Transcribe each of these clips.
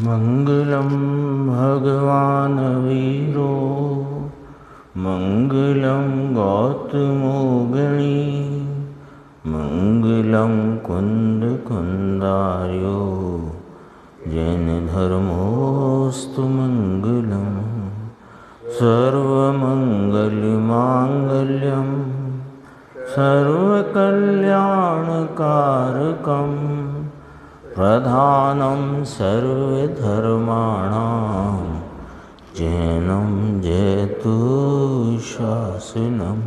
मंगलम भगवान वीरो मंगलम गौतमो गणी मंगलम कुंद कुंदार्यो जैन धर्मोस्तु मंगलम सर्वमंगलमांगल्यम सर्वकल्याणकारकम प्रधानं सर्वधर्माणां जैनं जयतु शासनम्।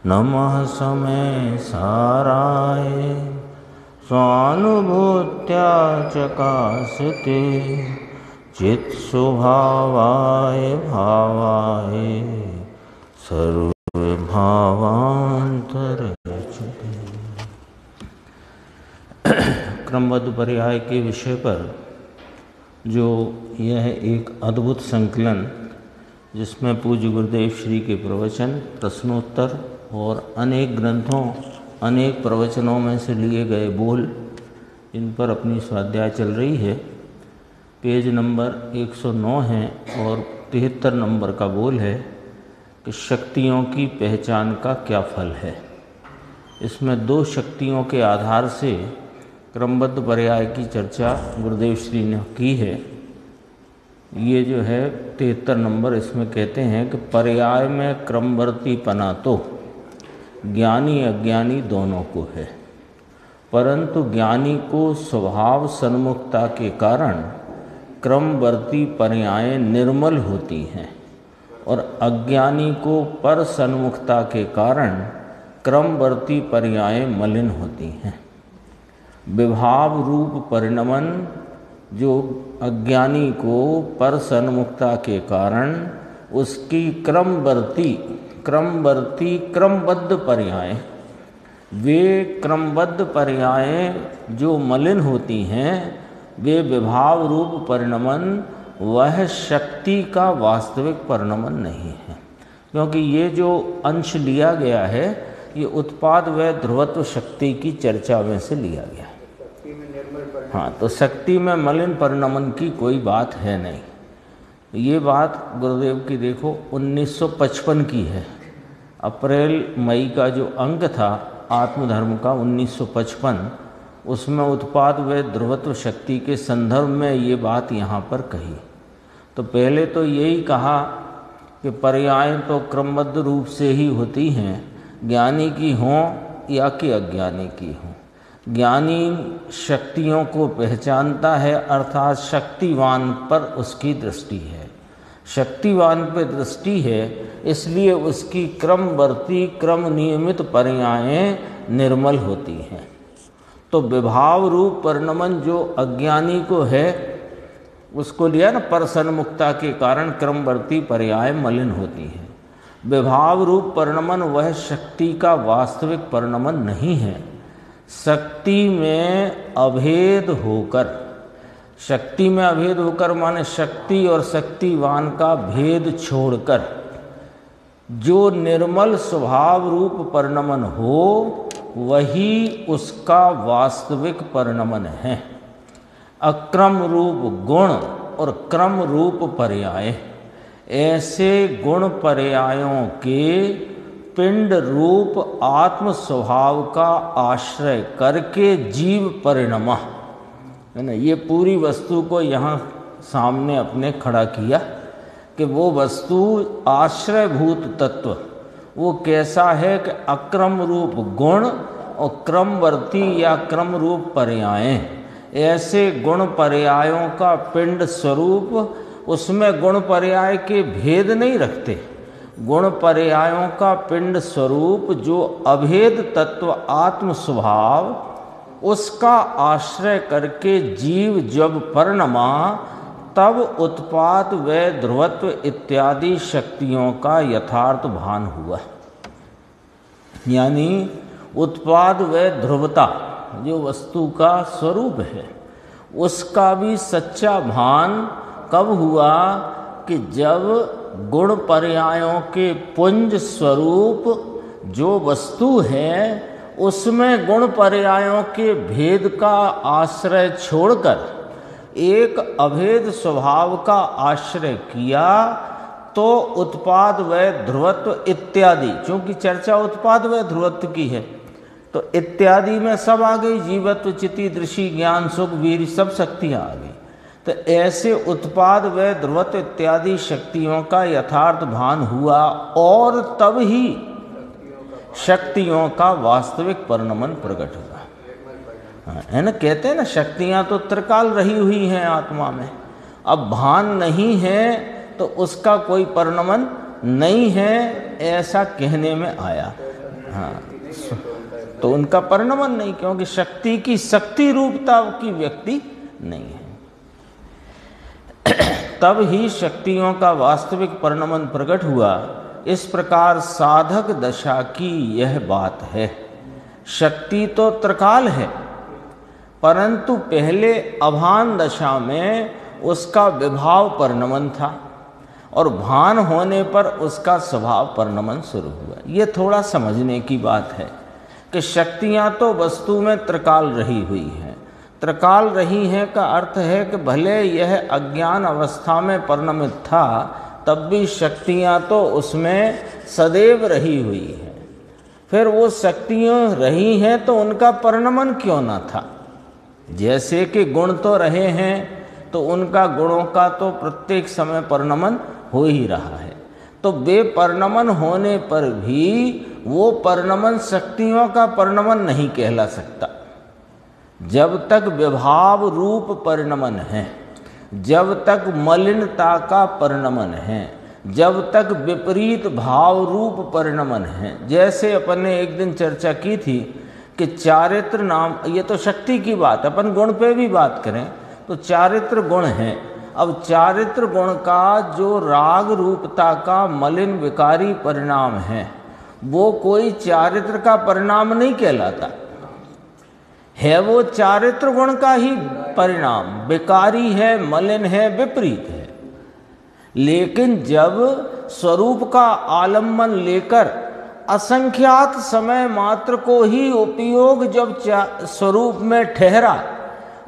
नमः समय साराय स्वानुभूत्या चकासते चित्स्वभावाय भावाय सर्वभावान्तरचते। क्रमबद्ध पर्याय के विषय पर जो यह एक अद्भुत संकलन, जिसमें पूज्य गुरुदेव श्री के प्रवचन, प्रश्नोत्तर और अनेक ग्रंथों, अनेक प्रवचनों में से लिए गए बोल, इन पर अपनी स्वाध्याय चल रही है। पेज नंबर 109 है और 73 नंबर का बोल है कि शक्तियों की पहचान का क्या फल है। इसमें 2 शक्तियों के आधार से क्रमबद्ध पर्याय की चर्चा गुरुदेव श्री ने की है। ये जो है 73 नंबर, इसमें कहते हैं कि पर्याय में क्रमवर्तीपना तो ज्ञानी अज्ञानी दोनों को है, परंतु ज्ञानी को स्वभाव सन्मुखता के कारण क्रमवर्ती पर्याय निर्मल होती हैं और अज्ञानी को पर सन्मुखता के कारण क्रमवर्ती पर्याय मलिन होती हैं। विभाव रूप परिणमन जो अज्ञानी को पर सन्मुखता के कारण उसकी क्रमबद्ध पर्याय, वे क्रमबद्ध पर्याय जो मलिन होती हैं, वे विभाव रूप परिणमन वह शक्ति का वास्तविक परिणमन नहीं है। क्योंकि ये जो अंश लिया गया है, ये उत्पाद व ध्रुवत्व शक्ति की चर्चा में से लिया गया है। हाँ, तो शक्ति में मलिन परिणमन की कोई बात है नहीं। ये बात गुरुदेव की देखो 1955 की है। अप्रैल मई का जो अंक था आत्मधर्म का 1955, उसमें उत्पाद व ध्रुवत्व शक्ति के संदर्भ में ये बात यहाँ पर कही। तो पहले तो यही कहा कि पर्याय तो क्रमबद्ध रूप से ही होती हैं, ज्ञानी की हों या कि अज्ञानी की हों। ज्ञानी शक्तियों को पहचानता है, अर्थात शक्तिवान पर उसकी दृष्टि है, शक्तिवान पर दृष्टि है, इसलिए उसकी क्रमवर्ती क्रम नियमित पर्यायें निर्मल होती हैं। तो विभाव रूप परिणमन जो अज्ञानी को है, उसको लिया ना, पर सन्मुखता के कारण क्रमवर्ती पर्याय मलिन होती हैं। विभाव रूप परिणमन वह शक्ति का वास्तविक परिणमन नहीं है। शक्ति में अभेद होकर माने शक्ति और शक्तिवान का भेद छोड़कर जो निर्मल स्वभाव रूप परिणमन हो, वही उसका वास्तविक परिणमन है। अक्रम रूप गुण और क्रम रूप पर्याय, ऐसे गुण पर्यायों के पिंड रूप आत्म स्वभाव का आश्रय करके जीव परिणमा, है ना। ये पूरी वस्तु को यहाँ सामने अपने खड़ा किया कि वो वस्तु आश्रयभूत तत्व वो कैसा है कि अक्रम रूप गुण और क्रमवर्ती या क्रम रूप पर्यायें, ऐसे गुण पर्यायों का पिंड स्वरूप, उसमें गुण पर्याय के भेद नहीं रखते। गुण पर्यायों का पिंड स्वरूप जो अभेद तत्व आत्म स्वभाव, उसका आश्रय करके जीव जब परिणमा, तब उत्पाद व ध्रुवत्व इत्यादि शक्तियों का यथार्थ भान हुआ। यानी उत्पाद व ध्रुवता जो वस्तु का स्वरूप है, उसका भी सच्चा भान कब हुआ कि जब गुण पर्यायों के पुंज स्वरूप जो वस्तु है, उसमें गुण पर्यायों के भेद का आश्रय छोड़कर एक अभेद स्वभाव का आश्रय किया तो उत्पाद व ध्रुवत्व इत्यादि, चूंकि चर्चा उत्पाद व ध्रुवत्व की है तो इत्यादि में सब आ गई, जीवत्व, चिति, दृष्टि, ज्ञान, सुख, वीर, सब शक्तियाँ आ गई। तो ऐसे उत्पाद व ध्रुवत्व इत्यादि शक्तियों का यथार्थ भान हुआ और तब ही शक्तियों का वास्तविक परिणमन प्रकट हुआ। है ना, कहते हैं ना शक्तियाँ तो त्रिकाल रही हुई हैं आत्मा में, अब भान नहीं है तो उसका कोई परिणमन नहीं है, ऐसा कहने में आया। हाँ, तो उनका परिणमन नहीं, क्योंकि शक्ति की शक्ति रूपता की व्यक्ति नहीं है। तब ही शक्तियों का वास्तविक परिणमन प्रकट हुआ। इस प्रकार साधक दशा की यह बात है। शक्ति तो त्रिकाल है, परंतु पहले अभान दशा में उसका विभाव परिणमन था और भान होने पर उसका स्वभाव परिणमन शुरू हुआ। ये थोड़ा समझने की बात है कि शक्तियाँ तो वस्तु में त्रिकाल रही हुई हैं। त्रिकाल रही है का अर्थ है कि भले यह अज्ञान अवस्था में परिणमित था, तब भी शक्तियाँ तो उसमें सदैव रही हुई है। फिर वो शक्तियाँ रही हैं तो उनका परिणमन क्यों ना था? जैसे कि गुण तो रहे हैं तो उनका गुणों का तो प्रत्येक समय परिणमन हो ही रहा है, तो बेपरिणमन होने पर भी वो परिणमन शक्तियों का परिणमन नहीं कहला सकता। जब तक विभाव रूप परिणमन है, जब तक मलिनता का परिणमन है, जब तक विपरीत भाव रूप परिणमन है, जैसे अपन ने एक दिन चर्चा की थी कि चारित्र नाम, ये तो शक्ति की बात, अपन गुण पे भी बात करें तो चारित्र गुण है। अब चारित्र गुण का जो राग रूपता का मलिन विकारी परिणाम है वो कोई चारित्र का परिणाम नहीं कहलाता है, वो चारित्र गुण का ही परिणाम विकारी है, मलिन है, विपरीत है। लेकिन जब स्वरूप का आलम्बन लेकर असंख्यात समय मात्र को ही उपयोग जब स्वरूप में ठहरा,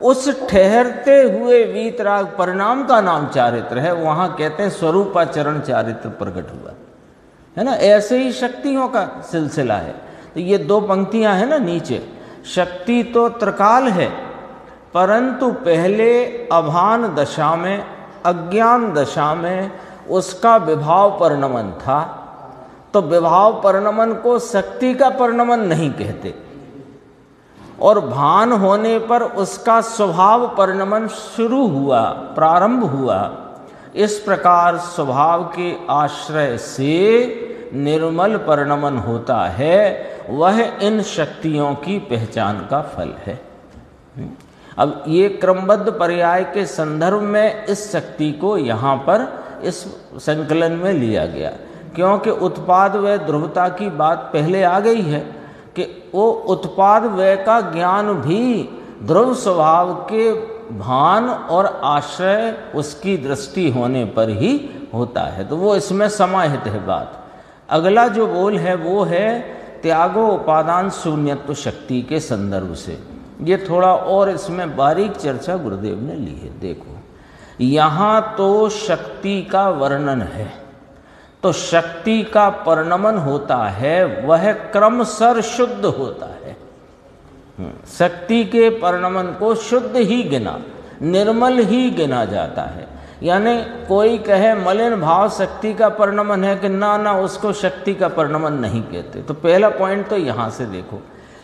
उस ठहरते हुए वीतराग परिणाम का नाम चारित्र है। वहाँ कहते हैं स्वरूपाचरण चारित्र प्रकट हुआ, है ना। ऐसे ही शक्तियों का सिलसिला है। तो ये दो पंक्तियाँ हैं ना नीचे, शक्ति तो त्रिकाल है, परंतु पहले अभान दशा में, अज्ञान दशा में उसका विभाव परिणमन था, तो विभाव परिणमन को शक्ति का परिणमन नहीं कहते, और भान होने पर उसका स्वभाव परिणमन शुरू हुआ, प्रारंभ हुआ। इस प्रकार स्वभाव के आश्रय से निर्मल परिणमन होता है, वह इन शक्तियों की पहचान का फल है। अब ये क्रमबद्ध पर्याय के संदर्भ में इस शक्ति को यहाँ पर इस संकलन में लिया गया, क्योंकि उत्पाद व ध्रुवता की बात पहले आ गई है कि वो उत्पाद व का ज्ञान भी ध्रुव स्वभाव के भान और आश्रय उसकी दृष्टि होने पर ही होता है, तो वो इसमें समाहित है बात। अगला जो बोल है वो है त्यागो उपादान शून्यत्व शक्ति के संदर्भ से। ये थोड़ा और इसमें बारीक चर्चा गुरुदेव ने ली है। देखो, यहाँ तो शक्ति का वर्णन है, तो शक्ति का परिणमन होता है, वह क्रमशः शुद्ध होता है। शक्ति के परिणमन को शुद्ध ही गिना, निर्मल ही गिना जाता है। यानी कोई कहे मलिन भाव शक्ति का परिणमन है कि ना ना, उसको शक्ति का परिणमन नहीं कहते। तो पहला पॉइंट तो यहाँ से देखो,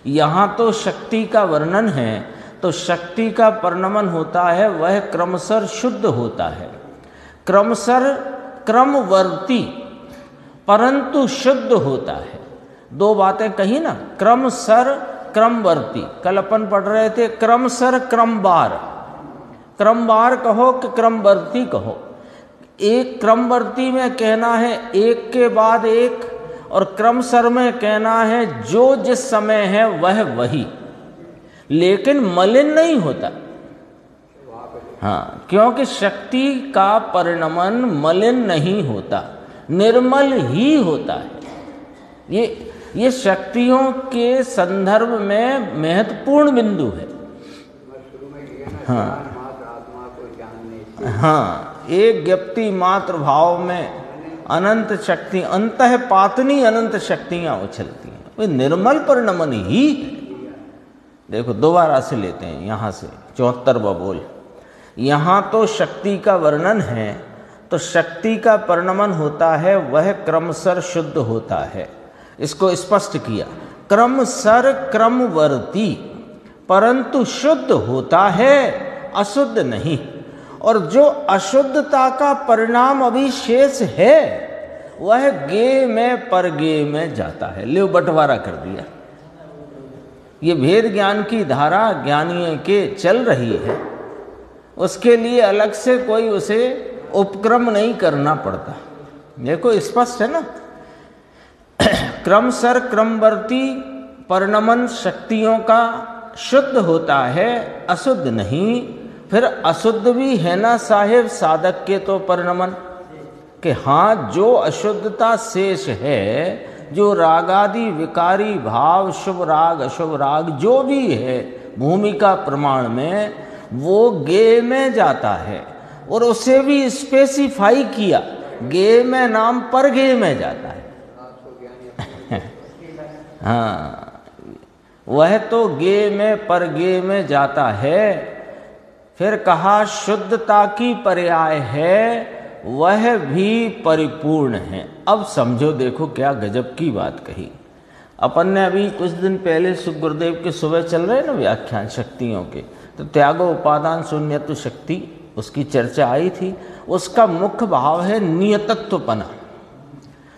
यहाँ तो शक्ति का वर्णन है, तो शक्ति का परिणमन होता है, वह क्रमशः शुद्ध होता है, क्रमशः क्रमवर्ती परंतु शुद्ध होता है। दो बातें कही ना, क्रमशः क्रमवर्ती। कल अपन पढ़ रहे थे क्रमशः क्रमवार, क्रमवार कहो कि क्रमवर्ती कहो। एक क्रमवर्ती में कहना है एक के बाद एक, और क्रमशः में कहना है जो जिस समय है वह वही, लेकिन मलिन नहीं होता। हाँ, क्योंकि शक्ति का परिणमन मलिन नहीं होता, निर्मल ही होता है। ये शक्तियों के संदर्भ में महत्वपूर्ण बिंदु है। हाँ, हाँ, एक ज्ञप्ति मात्र भाव में अनंत शक्ति, अंतः पातनी अनंत शक्तियां उछलती हैं। वे निर्मल परिणमन ही है। देखो दोबारा से लेते हैं यहाँ से 74वां बोल। यहाँ तो शक्ति का वर्णन है, तो शक्ति का परिणमन होता है, वह क्रमशः शुद्ध होता है। इसको स्पष्ट किया, क्रमशः क्रमवर्ती, परंतु शुद्ध होता है, अशुद्ध नहीं। और जो अशुद्धता का परिणाम अभी शेष है वह गे में परगे में जाता है। ले बंटवारा कर दिया। ये भेद ज्ञान की धारा ज्ञानियों के चल रही है, उसके लिए अलग से कोई उसे उपक्रम नहीं करना पड़ता। देखो स्पष्ट है ना, क्रमशः क्रमवर्ती परिणमन शक्तियों का शुद्ध होता है, अशुद्ध नहीं। फिर अशुद्ध भी है ना साहेब साधक के तो परिणमन के, हाँ जो अशुद्धता शेष है, जो रागादि विकारी भाव, शुभ राग अशुभ राग जो भी है भूमिका प्रमाण में, वो गे में जाता है। और उसे भी स्पेसिफाई किया, गे में नाम पर गे में जाता है। हाँ, वह तो गे में पर गे में जाता है। फिर कहा शुद्धता की पर्याय है, वह भी परिपूर्ण है। अब समझो, देखो क्या गजब की बात कही। अपन ने अभी कुछ दिन पहले सुख गुरुदेव के सुबह चल रहे ना व्याख्यान शक्तियों के, तो त्यागो उपादान शून्यत्व शक्ति उसकी चर्चा आई थी। उसका मुख्य भाव है नियतत्वपना।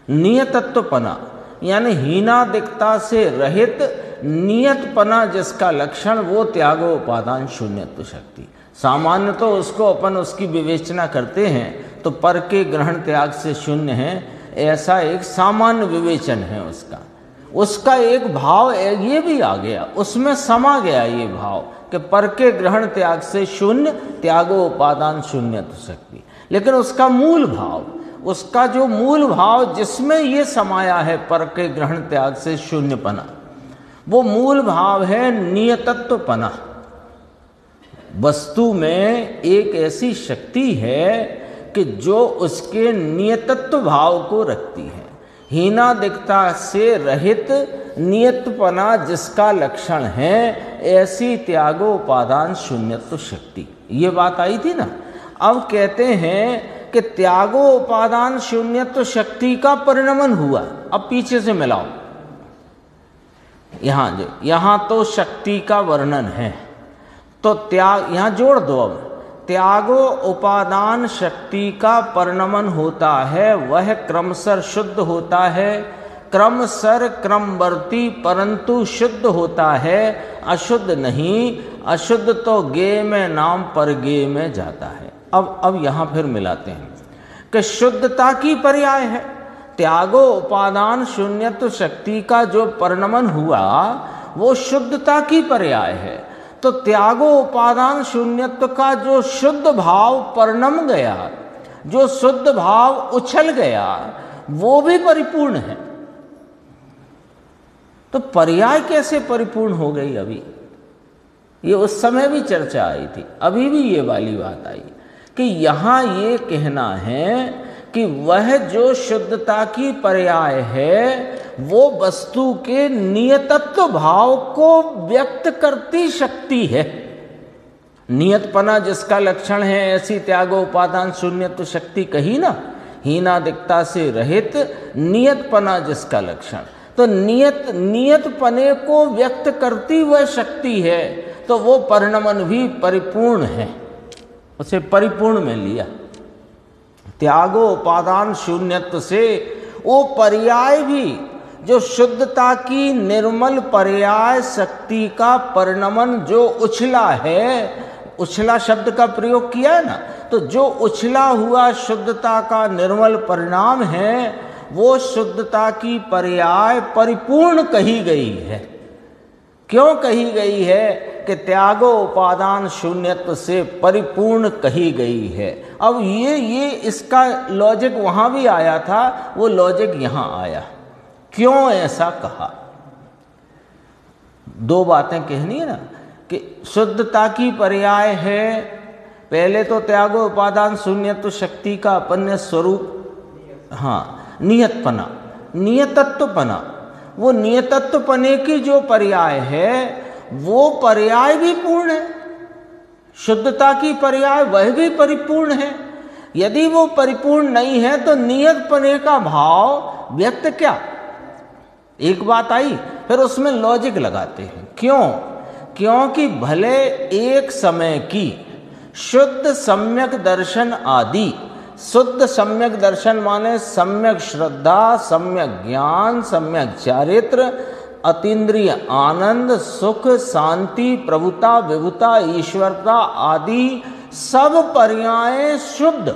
नियतत्वपना यानी हीनादिकता से रहित नियतपना जिसका लक्षण, वो त्यागो उपादान शून्यत्व शक्ति। सामान्य तो उसको अपन उसकी विवेचना करते हैं तो पर के ग्रहण त्याग से शून्य है, ऐसा एक सामान्य विवेचन है उसका। उसका एक भाव ये भी आ गया, उसमें समा गया ये भाव कि पर के ग्रहण त्याग से शून्य, त्यागो उपादान शून्यत्व शक्ति। लेकिन उसका मूल भाव, उसका जो मूल भाव जिसमें ये समाया है पर के ग्रहण त्याग से शून्यपना, वो मूल भाव है नियतत्वपना। वस्तु में एक ऐसी शक्ति है कि जो उसके नियतत्व भाव को रखती है। हीनादिकता से रहित नियतपना जिसका लक्षण है, ऐसी त्यागो उपादान शून्यत्व शक्ति। ये बात आई थी ना। अब कहते हैं कि त्यागो उपादान शून्यत्व शक्ति का परिणमन हुआ। अब पीछे से मिलाओ, यहाँ तो शक्ति का वर्णन है, तो त्याग यहाँ जोड़ दो। अब त्यागो उपादान शक्ति का परिणमन होता है, वह क्रमशः शुद्ध होता है, क्रमशः क्रमवर्ती परंतु शुद्ध होता है, अशुद्ध नहीं। अशुद्ध तो गे में नाम पर गे में जाता है। अब यहाँ फिर मिलाते हैं कि शुद्धता की पर्याय है। त्यागो उपादान शून्यत्व शक्ति का जो परिणमन हुआ वो शुद्धता की पर्याय है। तो त्यागो उपादान शून्यत्व का जो शुद्ध भाव परिणम गया, जो शुद्ध भाव उछल गया, वो भी परिपूर्ण है। तो पर्याय कैसे परिपूर्ण हो गई? अभी ये उस समय भी चर्चा आई थी, अभी भी ये वाली बात आई कि यहाँ ये कहना है कि वह जो शुद्धता की पर्याय है वो वस्तु के नियतत्व भाव को व्यक्त करती शक्ति है। नियतपना जिसका लक्षण है, ऐसी त्यागो उपादान शून्यत्व शक्ति कही ना। हीनादिकता से रहित नियतपना जिसका लक्षण, तो नियतपने को व्यक्त करती वह शक्ति है, तो वो परिणमन भी परिपूर्ण है। उसे परिपूर्ण में लिया। त्यागो उपादान शून्यत्व से वो पर्याय भी, जो शुद्धता की निर्मल पर्याय शक्ति का परिणमन जो उछला है, उछला शब्द का प्रयोग किया है ना, तो जो उछला हुआ शुद्धता का निर्मल परिणाम है, वो शुद्धता की पर्याय परिपूर्ण कही गई है। क्यों कही गई है कि त्यागो उपादान शून्यत्व से परिपूर्ण कही गई है। अब ये इसका लॉजिक वहां भी आया था, वो लॉजिक यहां आया। क्यों ऐसा कहा? दो बातें कहनी है ना, कि शुद्धता की पर्याय है पहले तो त्यागो उपादान शून्यत्व शक्ति का अपन्य स्वरूप, हाँ नियतपना, नियतत्वपना, वो नियतत्वपने की जो पर्याय है वो पर्याय भी पूर्ण है, शुद्धता की पर्याय वह भी परिपूर्ण है। यदि वो परिपूर्ण नहीं है तो नियतपने का भाव व्यक्त क्या? एक बात आई, फिर उसमें लॉजिक लगाते हैं। क्यों? क्योंकि भले एक समय की शुद्ध सम्यक दर्शन आदि, शुद्ध सम्यक दर्शन माने सम्यक श्रद्धा, सम्यक ज्ञान, सम्यक चारित्र, अतीन्द्रिय आनंद, सुख, शांति, प्रभुता, विभुता, ईश्वरता आदि सब पर्याय शुद्ध,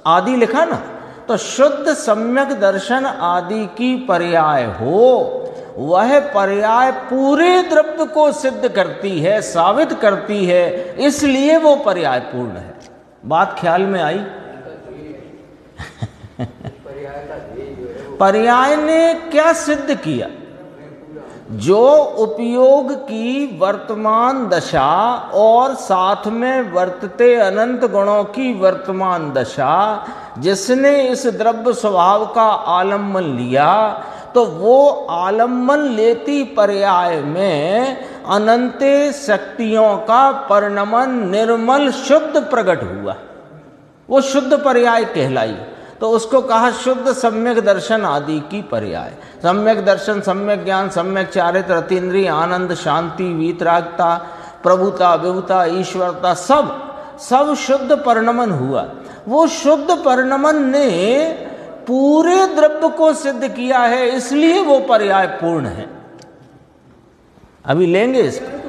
आदि लिखा ना, तो शुद्ध सम्यक दर्शन आदि की पर्याय हो, वह पर्याय पूरे द्रव्य को सिद्ध करती है, साबित करती है, इसलिए वो पर्याय पूर्ण है। बात ख्याल में आई? पर्याय ने क्या सिद्ध किया? जो उपयोग की वर्तमान दशा और साथ में वर्तते अनंत गुणों की वर्तमान दशा, जिसने इस द्रव्य स्वभाव का आलम्बन लिया, तो वो आलम्बन लेती पर्याय में अनंत शक्तियों का परिणमन निर्मल शुद्ध प्रकट हुआ, वो शुद्ध पर्याय कहलाई। तो उसको कहा शुद्ध सम्यक दर्शन आदि की पर्याय। सम्यक दर्शन, सम्यक ज्ञान, सम्यक चारित्र, अतीन्द्रिय आनंद, शांति, वीतरागता, प्रभुता, विभुता, ईश्वरता, सब शुद्ध परिणमन हुआ। वो शुद्ध परिणमन ने पूरे द्रव्य को सिद्ध किया है, इसलिए वो पर्याय पूर्ण है। अभी लेंगे इसको।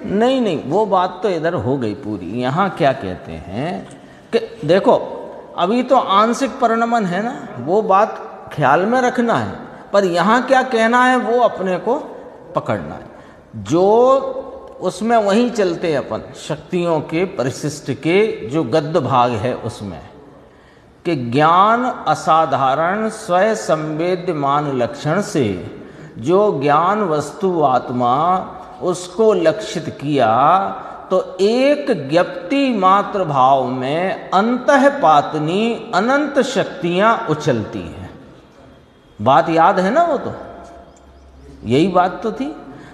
नहीं, वो बात तो इधर हो गई पूरी। यहाँ क्या कहते हैं कि देखो, अभी तो आंशिक परिणमन है ना, वो बात ख्याल में रखना है, पर यहाँ क्या कहना है वो अपने को पकड़ना है। जो उसमें वहीं चलते अपन शक्तियों के परिशिष्ट के जो गद्य भाग है उसमें कि ज्ञान असाधारण स्वयं संवेद्यमान लक्षण से जो ज्ञान वस्तु आत्मा उसको लक्षित किया, तो एक ज्ञप्ति मात्र भाव में अंतःपातनी अनंत शक्तियां उछलती हैं। बात याद है ना? वो तो यही बात तो थी।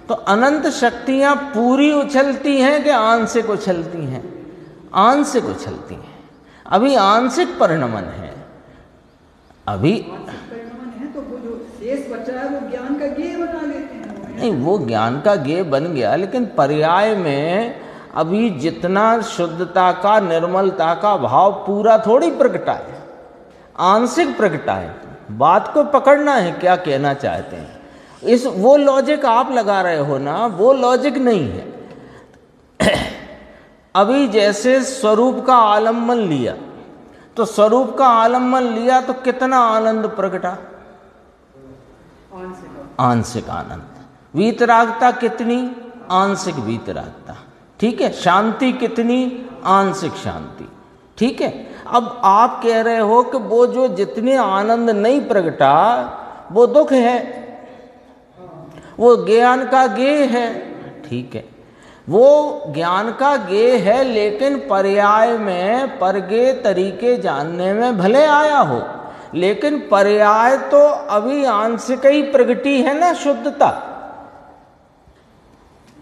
तो अनंत शक्तियां पूरी उछलती हैं कि आंशिक उछलती हैं? आंशिक उछलती हैं। अभी आंशिक परिणमन है, अभी है, तो वो जो शेष बचा है वो ज्ञान का गेय बना लेते हैं। नहीं, वो ज्ञान का गेय बन गया, लेकिन पर्याय में अभी जितना शुद्धता का, निर्मलता का भाव पूरा थोड़ी प्रकटा है, आंशिक प्रकटा है। बात को पकड़ना है, क्या कहना चाहते हैं। इस वो लॉजिक आप लगा रहे हो ना, वो लॉजिक नहीं है। अभी जैसे स्वरूप का आलम्बन लिया, तो स्वरूप का आलम्बन लिया तो कितना आनंद प्रकटा? आंशिक आनंद। वीतरागता कितनी? आंशिक वीतरागता। ठीक है। शांति कितनी? आंशिक शांति। ठीक है। अब आप कह रहे हो कि वो जो जितने आनंद नहीं प्रगटा वो दुख है, वो ज्ञान का गेय है। ठीक है, वो ज्ञान का गेय है, लेकिन पर्याय में परगे तरीके जानने में भले आया हो, लेकिन पर्याय तो अभी आंशिक ही प्रगटी है ना शुद्धता।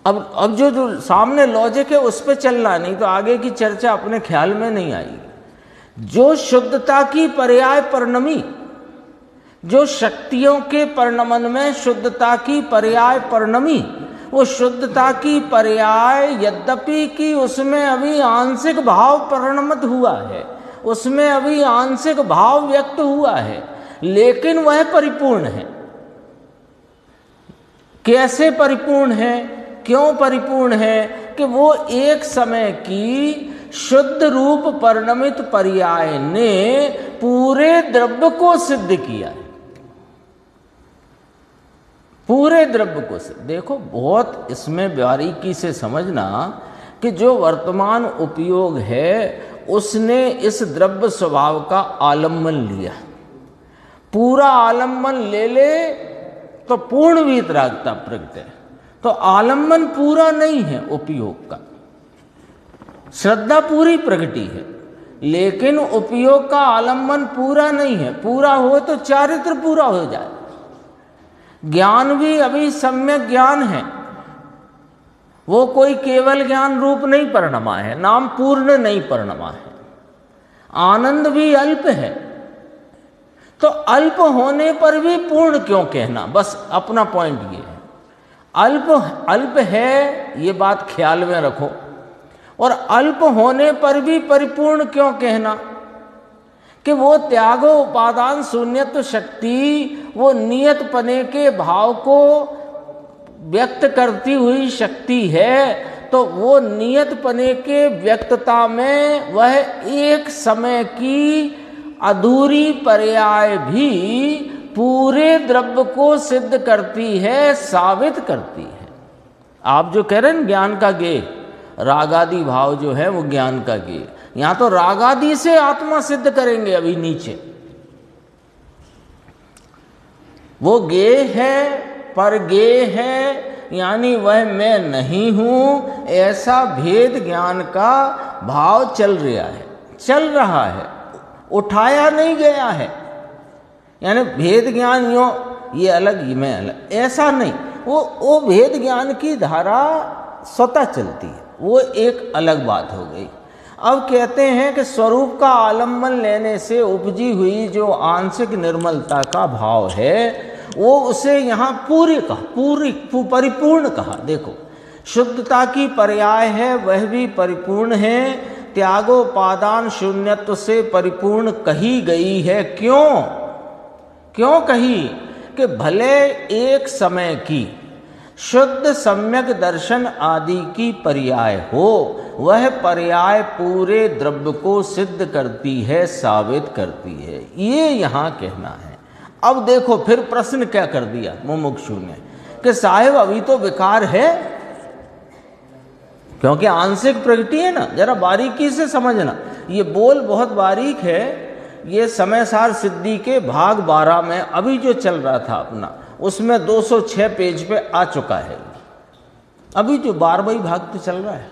अब जो सामने लॉजिक है उस पर चलना, नहीं तो आगे की चर्चा अपने ख्याल में नहीं आएगी। जो शुद्धता की पर्याय परिणमी, जो शक्तियों के परिणमन में शुद्धता की पर्याय परिणमी, वो शुद्धता की पर्याय यद्यपि कि उसमें अभी आंशिक भाव परिणमित हुआ है, उसमें अभी आंशिक भाव व्यक्त हुआ है, लेकिन वह परिपूर्ण है। कैसे परिपूर्ण है? क्यों परिपूर्ण है? कि वो एक समय की शुद्ध रूप परिणमित पर्याय ने पूरे द्रव्य को सिद्ध किया है। पूरे द्रव्य को सिद्ध। देखो, बहुत इसमें बारीकी से समझना कि जो वर्तमान उपयोग है उसने इस द्रव्य स्वभाव का आलम्बन लिया। पूरा आलम्बन ले ले तो पूर्ण वीतरागता प्रगट है। तो आलम्बन पूरा नहीं है उपयोग का। श्रद्धा पूरी प्रगति है, लेकिन उपयोग का आलम्बन पूरा नहीं है। पूरा हो तो चारित्र पूरा हो जाए। ज्ञान भी अभी सम्यक ज्ञान है, वो कोई केवल ज्ञान रूप नहीं परिणमा है, नाम पूर्ण नहीं परिणमा है। आनंद भी अल्प है, तो अल्प होने पर भी पूर्ण क्यों कहना? बस अपना पॉइंट ये है, अल्प है, ये बात ख्याल में रखो। और अल्प होने पर भी परिपूर्ण क्यों कहना? कि वो त्यागो उपादान शून्यत्व शक्ति, वो नियत पने के भाव को व्यक्त करती हुई शक्ति है। तो वो नियत पने के व्यक्तता में वह एक समय की अधूरी पर्याय भी पूरे द्रव्य को सिद्ध करती है, साबित करती है। आप जो कह रहे हैं ज्ञान का गेय, रागादि भाव जो है वो ज्ञान का गेय, यहां तो रागादि से आत्मा सिद्ध करेंगे। अभी नीचे वो गेय है, पर गेय है, यानी वह मैं नहीं हूं, ऐसा भेद ज्ञान का भाव चल रहा है, उठाया नहीं गया है। यानी भेद ज्ञान यो ये अलग, ये मैं अलग, ऐसा नहीं। वो भेद ज्ञान की धारा स्वतः चलती है, वो एक अलग बात हो गई। अब कहते हैं कि स्वरूप का आलम्बन लेने से उपजी हुई जो आंशिक निर्मलता का भाव है, वो उसे यहाँ परिपूर्ण कहा। देखो, शुद्धता की पर्याय है, वह भी परिपूर्ण है। त्यागोपादान शून्यत्व से परिपूर्ण कही गई है। क्यों कही? कि भले एक समय की शुद्ध सम्यक दर्शन आदि की पर्याय हो, वह पर्याय पूरे द्रव्य को सिद्ध करती है, साबित करती है, ये यहाँ कहना है। अब देखो फिर प्रश्न क्या कर दिया मुमुक्षु ने कि साहेब अभी तो विकार है, क्योंकि आंशिक प्रगति है ना। जरा बारीकी से समझना, ये बोल बहुत बारीक है। ये समय सार सिद्धि के भाग 12 में अभी जो चल रहा था अपना, उसमें 206 पेज पे आ चुका है। अभी जो 12वां भाग तो चल रहा है,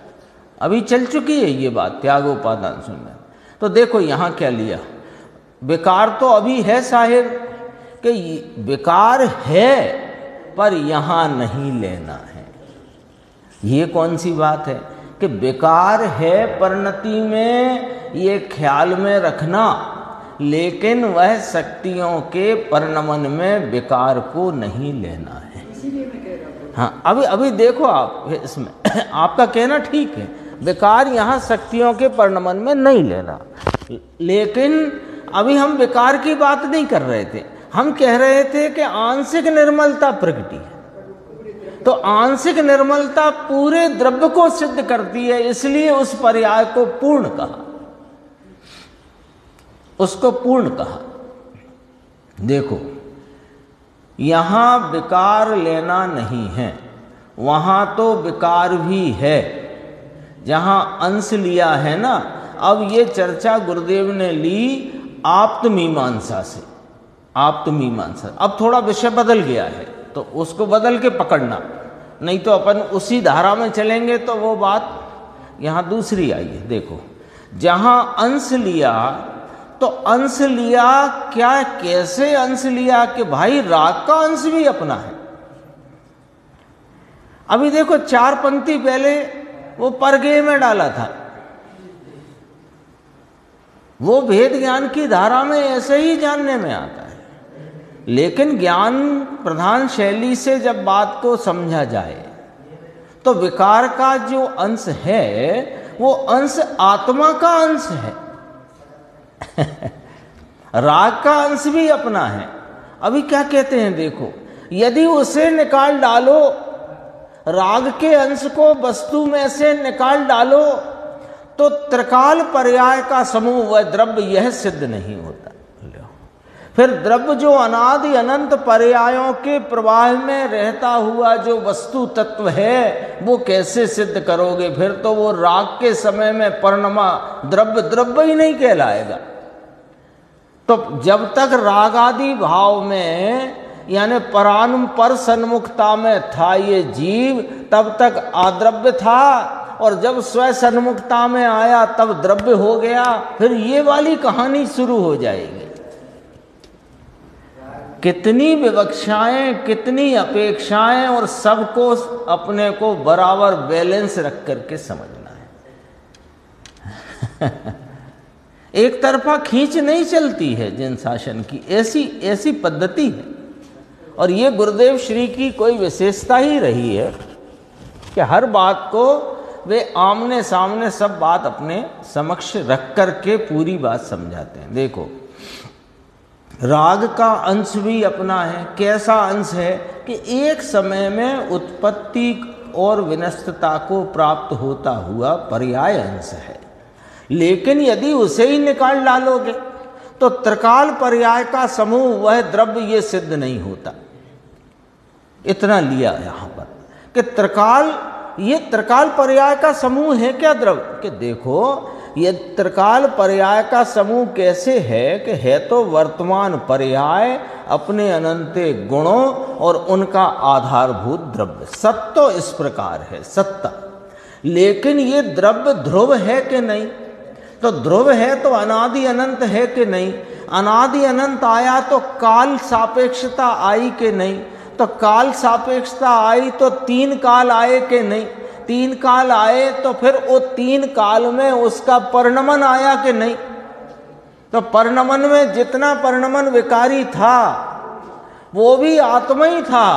अभी चल चुकी है ये बात, त्यागोपादान शून्य। तो देखो यहाँ क्या लिया, विकार तो अभी है साहेब, कि विकार है पर यहाँ नहीं लेना है। ये कौन सी बात है कि विकार है परिणति में, ये ख्याल में रखना, लेकिन वह शक्तियों के परिणमन में विकार को नहीं लेना है। इसीलिए मैं कह रहा हूँ। हाँ, अभी देखो आप इसमें आपका कहना ठीक है, विकार यहाँ शक्तियों के परिणमन में नहीं लेना, लेकिन अभी हम विकार की बात नहीं कर रहे थे। हम कह रहे थे कि आंशिक निर्मलता प्रगति है, तो आंशिक निर्मलता पूरे द्रव्य को सिद्ध करती है, इसलिए उस पर्याय को पूर्ण कहा, उसको पूर्ण कहा। देखो, यहां विकार लेना नहीं है, वहां तो विकार भी है, जहां अंश लिया है ना। अब ये चर्चा गुरुदेव ने ली आप्त मीमांसा से, आप्त मीमांसा। अब थोड़ा विषय बदल गया है, तो उसको बदल के पकड़ना, नहीं तो अपन उसी धारा में चलेंगे तो वो बात यहाँ दूसरी आई है। देखो, जहाँ अंश लिया, तो अंश लिया क्या, कैसे अंश लिया कि भाई राग का अंश भी अपना है। अभी देखो 4 पंक्ति पहले वो परगे में डाला था, वो भेद ज्ञान की धारा में ऐसे ही जानने में आता है, लेकिन ज्ञान प्रधान शैली से जब बात को समझा जाए तो विकार का जो अंश है वो अंश आत्मा का अंश है राग का अंश भी अपना है। अभी क्या कहते हैं देखो, यदि उसे निकाल डालो, राग के अंश को वस्तु में से निकाल डालो, तो त्रिकाल पर्याय का समूह वह द्रव्य यह सिद्ध नहीं होता। फिर द्रव्य जो अनादि अनंत पर्यायों के प्रवाह में रहता हुआ जो वस्तु तत्व है वो कैसे सिद्ध करोगे? फिर तो वो राग के समय में परिणमा द्रव्य ही नहीं कहलाएगा। तो जब तक रागादि भाव में यानी पर सन्मुखता में था ये जीव, तब तक अद्रव्य था, और जब स्व सन्मुखता में आया तब द्रव्य हो गया। फिर ये वाली कहानी शुरू हो जाएगी। कितनी विवक्षाएं, कितनी अपेक्षाएं, और सबको अपने को बराबर बैलेंस रख करके समझना है। एक तरफा खींच नहीं चलती है जिन शासन की, ऐसी पद्धति है। और ये गुरुदेव श्री की कोई विशेषता ही रही है कि हर बात को वे आमने सामने सब बात अपने समक्ष रख करके पूरी बात समझाते हैं। देखो, राग का अंश भी अपना है। कैसा अंश है कि एक समय में उत्पत्ति और विनष्टता को प्राप्त होता हुआ पर्याय अंश है, लेकिन यदि उसे ही निकाल डालोगे तो त्रिकाल पर्याय का समूह वह द्रव्य ये सिद्ध नहीं होता। इतना लिया यहां पर कि ये त्रिकाल पर्याय का समूह है क्या द्रव्य, कि देखो ये त्रिकाल पर्याय का समूह कैसे है कि है तो वर्तमान पर्याय अपने अनंते गुणों और उनका आधारभूत द्रव्य। सत्य इस प्रकार है, सत्ता। लेकिन ये द्रव्य ध्रुव है कि नहीं, तो ध्रुव है तो अनादि अनंत है कि नहीं, अनादि अनंत आया तो काल सापेक्षता आई कि नहीं, तो काल सापेक्षता आई तो तीन काल आए कि नहीं, तीन काल आए तो फिर वो तीन काल में उसका परिणमन आया कि नहीं, तो परिणमन में जितना परिणमन विकारी था वो भी आत्मा ही था।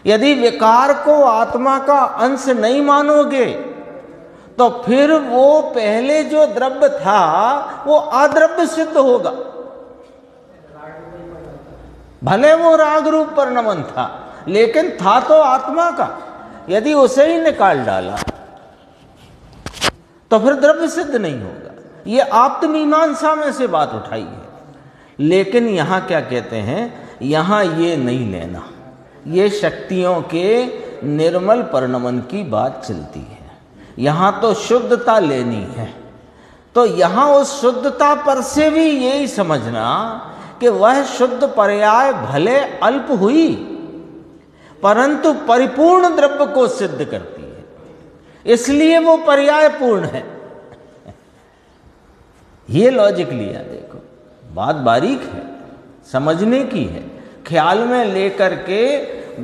यदि विकार को आत्मा का अंश नहीं मानोगे तो फिर वो पहले जो द्रव्य था वो अद्रव्य सिद्ध होगा। भले वो राग रूप परिणमन था, लेकिन था तो आत्मा का। यदि उसे ही निकाल डाला तो फिर द्रव्य सिद्ध नहीं होगा। ये आप्त मीमांसा में से बात उठाई है। लेकिन यहां क्या कहते हैं, यहां ये नहीं लेना, ये शक्तियों के निर्मल परिणमन की बात चलती है। यहां तो शुद्धता लेनी है, तो यहां उस शुद्धता पर से भी यही समझना कि वह शुद्ध पर्याय भले अल्प हुई परंतु परिपूर्ण द्रव्य को सिद्ध करती है, इसलिए वो पर्याय पूर्ण है। ये लॉजिक लिया। देखो, बात बारीक है, समझने की है, ख्याल में लेकर के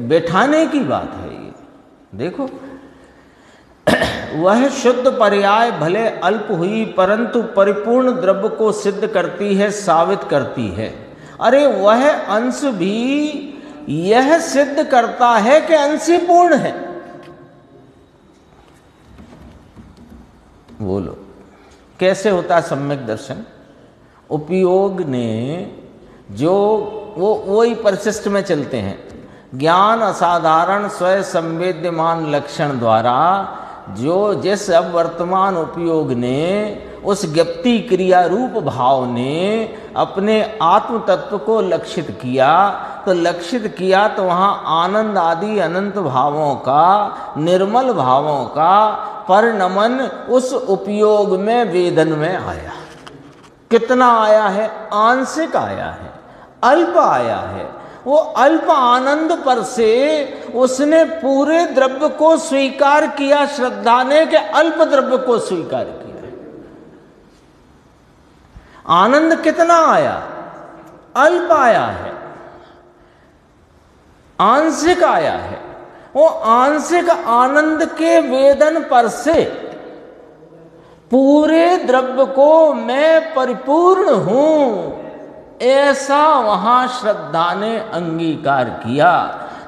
बैठाने की बात है ये। देखो, वह शुद्ध पर्याय भले अल्प हुई परंतु परिपूर्ण द्रव्य को सिद्ध करती है, साबित करती है। अरे वह अंश भी यह सिद्ध करता है कि अंश ही पूर्ण है। बोलो, कैसे होता है सम्यक दर्शन? उपयोग ने जो वो ही परिशिष्ट में चलते हैं। ज्ञान असाधारण स्वयं संवेद्यमान लक्षण द्वारा जो जिस अब वर्तमान उपयोग ने उस ज्ञप्ति क्रिया रूप भाव ने अपने आत्म तत्व को लक्षित किया, तो लक्षित किया तो वहाँ आनंद आदि अनंत भावों का, निर्मल भावों का परिणमन उस उपयोग में वेदन में आया। कितना आया है? आंशिक आया है, अल्प आया है। वो अल्प आनंद पर से उसने पूरे द्रव्य को स्वीकार किया, श्रद्धा ने के अल्प द्रव्य को स्वीकार किया। आनंद कितना आया? अल्प आया है, आंशिक आया है। वो आंशिक आनंद के वेदन पर से पूरे द्रव्य को मैं परिपूर्ण हूं, ऐसा वहां श्रद्धा ने अंगीकार किया।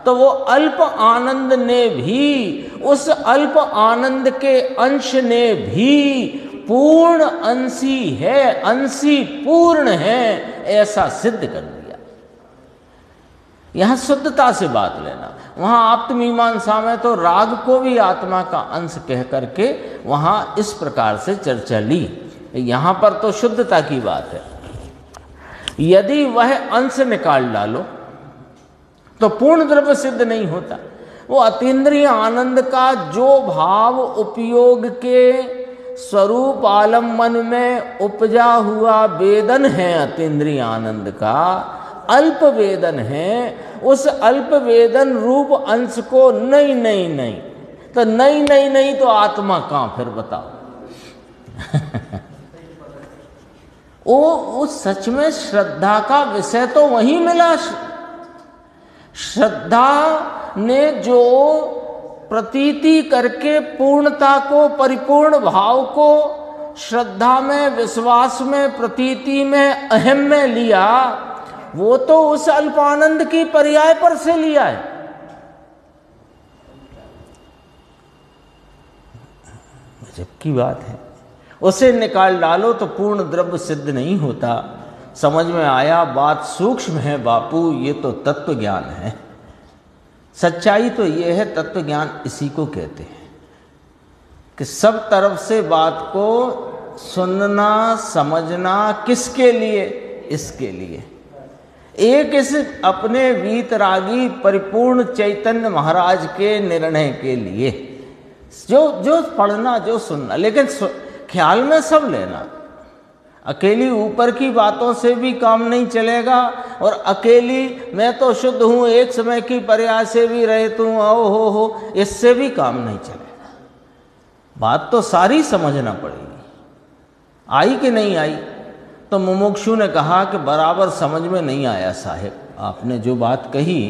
तो वो अल्प आनंद ने भी, उस अल्प आनंद के अंश ने भी पूर्ण अंशी है, अंशी पूर्ण है, ऐसा सिद्ध कर दिया। यहां शुद्धता से बात लेना। वहां आप्त मीमांसा में तो राग को भी आत्मा का अंश कह करके वहां इस प्रकार से चर्चा ली। यहां पर तो शुद्धता की बात है। यदि वह अंश निकाल डालो तो पूर्ण द्रव्य सिद्ध नहीं होता। वो अतीन्द्रिय आनंद का जो भाव उपयोग के स्वरूप आलम्बन में उपजा हुआ वेदन है अतीन्द्रिय आनंद का, अल्प वेदन है, उस अल्प वेदन रूप अंश को नहीं नहीं नहीं, तो नहीं नहीं नहीं तो आत्मा कहाँ फिर बताओ। वो सच में श्रद्धा का विषय तो वहीं मिला। श्रद्धा ने जो प्रतीति करके पूर्णता को, परिपूर्ण भाव को श्रद्धा में, विश्वास में, प्रतीति में, अहम में लिया, वो तो उस अल्पानंद की पर्याय पर से लिया है। गजब की बात है। उसे निकाल डालो तो पूर्ण द्रव्य सिद्ध नहीं होता। समझ में आया, बात सूक्ष्म है बापू, ये तो तत्व ज्ञान है। सच्चाई तो ये है, तत्व ज्ञान इसी को कहते हैं कि सब तरफ से बात को सुनना, समझना, किसके लिए? इसके लिए, एक इस अपने वीतरागी परिपूर्ण चैतन्य महाराज के निर्णय के लिए, जो पढ़ना, जो सुनना, लेकिन ख्याल में सब लेना। अकेली ऊपर की बातों से भी काम नहीं चलेगा, और अकेली मैं तो शुद्ध हूं, एक समय की पर्याय से भी रहित हूं, हो इससे भी काम नहीं चलेगा। बात तो सारी समझना पड़ेगी। आई कि नहीं आई? तो मुमुक्षु ने कहा कि बराबर समझ में नहीं आया साहेब आपने जो बात कही,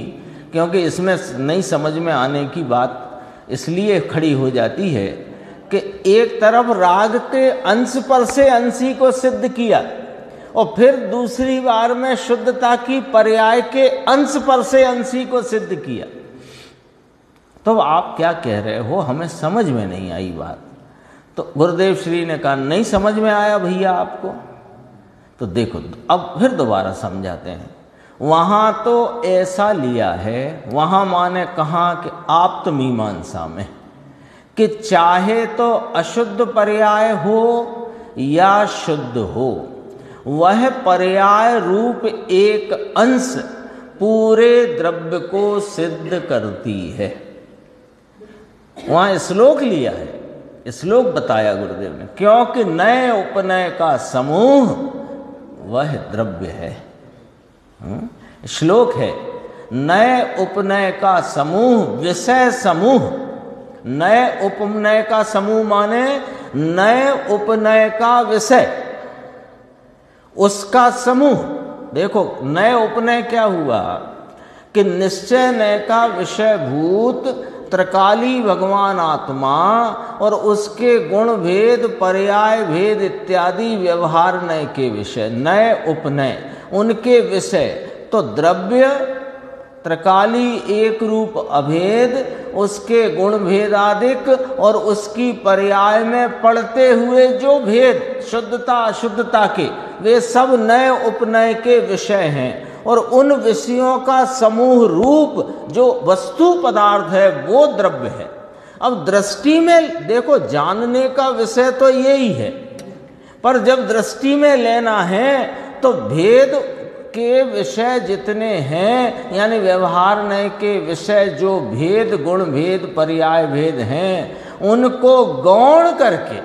क्योंकि इसमें नहीं समझ में आने की बात इसलिए खड़ी हो जाती है कि एक तरफ राग के अंश पर से अंशी को सिद्ध किया, और फिर दूसरी बार में शुद्धता की पर्याय के अंश पर से अंशी को सिद्ध किया। तो आप क्या कह रहे हो, हमें समझ में नहीं आई बात। तो गुरुदेव श्री ने कहा नहीं समझ में आया भैया आपको, तो देखो अब फिर दोबारा समझाते हैं। वहां तो ऐसा लिया है, वहां माने कहा कि आप्त मीमांसा में, कि चाहे तो अशुद्ध पर्याय हो या शुद्ध हो, वह पर्याय रूप एक अंश पूरे द्रव्य को सिद्ध करती है। वहां श्लोक लिया है, श्लोक बताया गुरुदेव ने, क्योंकि नए उपनय का समूह वह द्रव्य है। श्लोक है, नए उपनय का समूह, विषय समूह। नए उपनय का समूह माने नए उपनय का विषय, उसका समूह। देखो नए उपनय क्या हुआ कि निश्चय नय का विषय भूत त्रिकाली भगवान आत्मा और उसके गुण भेद, पर्याय भेद इत्यादि व्यवहार नय के विषय, नए उपनय उनके विषय। तो द्रव्य त्रिकाली एक रूप अभेद, उसके गुण भेदादिक और उसकी पर्याय में पड़ते हुए जो भेद शुद्धता अशुद्धता के, वे सब नए उपनय के विषय हैं। और उन विषयों का समूह रूप जो वस्तु पदार्थ है वो द्रव्य है। अब दृष्टि में देखो, जानने का विषय तो यही है, पर जब दृष्टि में लेना है तो भेद के विषय जितने हैं, यानी व्यवहार नय के विषय जो भेद, गुण भेद, पर्याय भेद हैं, उनको गौण करके,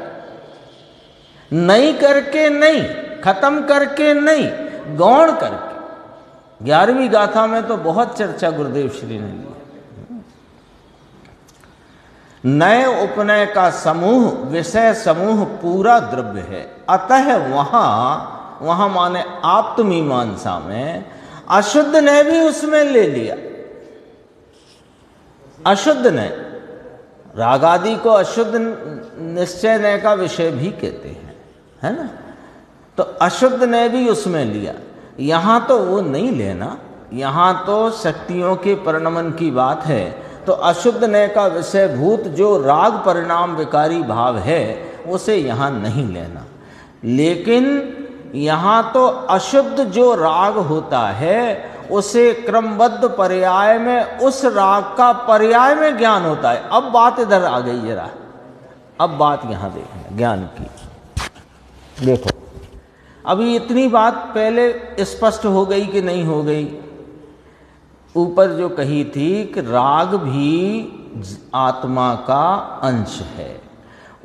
नहीं करके नहीं, खत्म करके नहीं, गौण करके। 11वीं गाथा में तो बहुत चर्चा गुरुदेव श्री ने ली। नए उपनय का समूह, विषय समूह पूरा द्रव्य है। अतः वहां माने आप्त मीमांसा में अशुद्ध ने भी उसमें ले लिया। अशुद्ध ने, राग आदि को अशुद्ध निश्चय नय का विषय भी कहते हैं, है ना। तो अशुद्ध ने भी उसमें लिया। यहाँ तो वो नहीं लेना, यहाँ तो शक्तियों के परिणमन की बात है। तो अशुद्ध नय का विषय भूत जो राग परिणाम विकारी भाव है, उसे यहाँ नहीं लेना। लेकिन यहाँ तो अशुद्ध जो राग होता है, उसे क्रमबद्ध पर्याय में उस राग का पर्याय में ज्ञान होता है। अब बात इधर आ गई जरा, अब बात यहाँ देखना ज्ञान की। देखो अभी इतनी बात पहले स्पष्ट हो गई कि नहीं हो गई? ऊपर जो कही थी कि राग भी आत्मा का अंश है,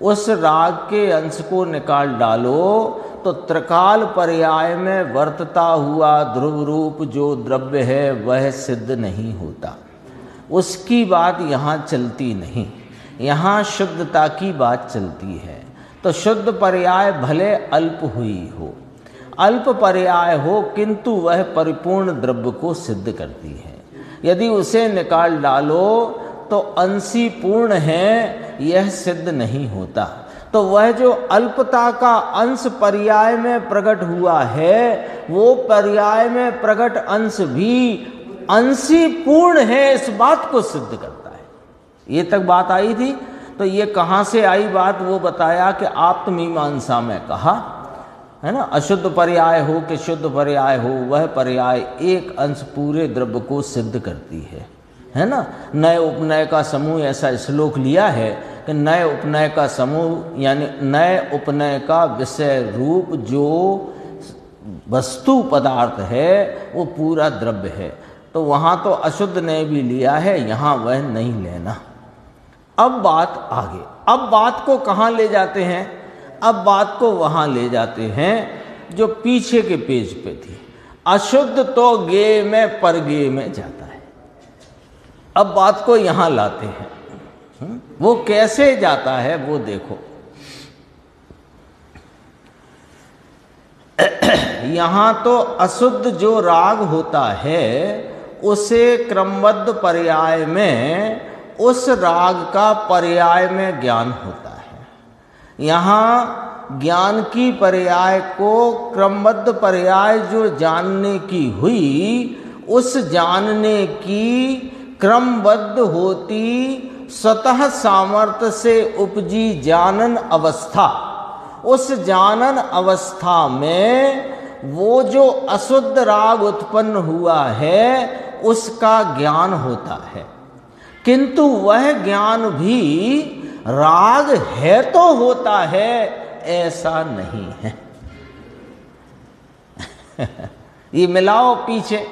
उस राग के अंश को निकाल डालो तो त्रिकाल पर्याय में वर्तता हुआ ध्रुव रूप जो द्रव्य है वह सिद्ध नहीं होता। उसकी बात यहाँ चलती नहीं, यहाँ शुद्धता की बात चलती है। तो शुद्ध पर्याय भले अल्प हुई हो, अल्प पर्याय हो, किंतु वह परिपूर्ण द्रव्य को सिद्ध करती है। यदि उसे निकाल डालो तो अंशी पूर्ण है, यह सिद्ध नहीं होता। तो वह जो अल्पता का अंश पर्याय में प्रकट हुआ है, वो पर्याय में प्रकट अंश भी अंशी पूर्ण है, इस बात को सिद्ध करता है। ये तक बात आई थी। तो ये कहाँ से आई बात, वो बताया कि आप्तमीमांसा में कहा है ना, अशुद्ध पर्याय हो कि शुद्ध पर्याय हो, वह पर्याय एक अंश पूरे द्रव्य को सिद्ध करती है ना। नए उपनय का समूह ऐसा श्लोक लिया है कि नए उपनय का समूह यानी नए उपनय का विषय रूप जो वस्तु पदार्थ है वो पूरा द्रव्य है। तो वहाँ तो अशुद्ध ने भी लिया है, यहाँ वह नहीं लेना। अब बात आगे, अब बात को कहाँ ले जाते हैं, अब बात को वहाँ ले जाते हैं जो पीछे के पेज पे थी। अशुद्ध तो गे में परगे में जाता है। अब बात को यहाँ लाते हैं। वो कैसे जाता है वो देखो। यहाँ तो अशुद्ध जो राग होता है उसे क्रमबद्ध पर्याय में उस राग का पर्याय में ज्ञान होता है। यहाँ ज्ञान की पर्याय को क्रमबद्ध पर्याय जो जानने की हुई, उस जानने की क्रमबद्ध होती स्वतः सामर्थ्य से उपजी जानन अवस्था, उस जानन अवस्था में वो जो अशुद्ध राग उत्पन्न हुआ है उसका ज्ञान होता है। किंतु वह ज्ञान भी राग है तो होता है, ऐसा नहीं है। ये मिलाओ पीछे,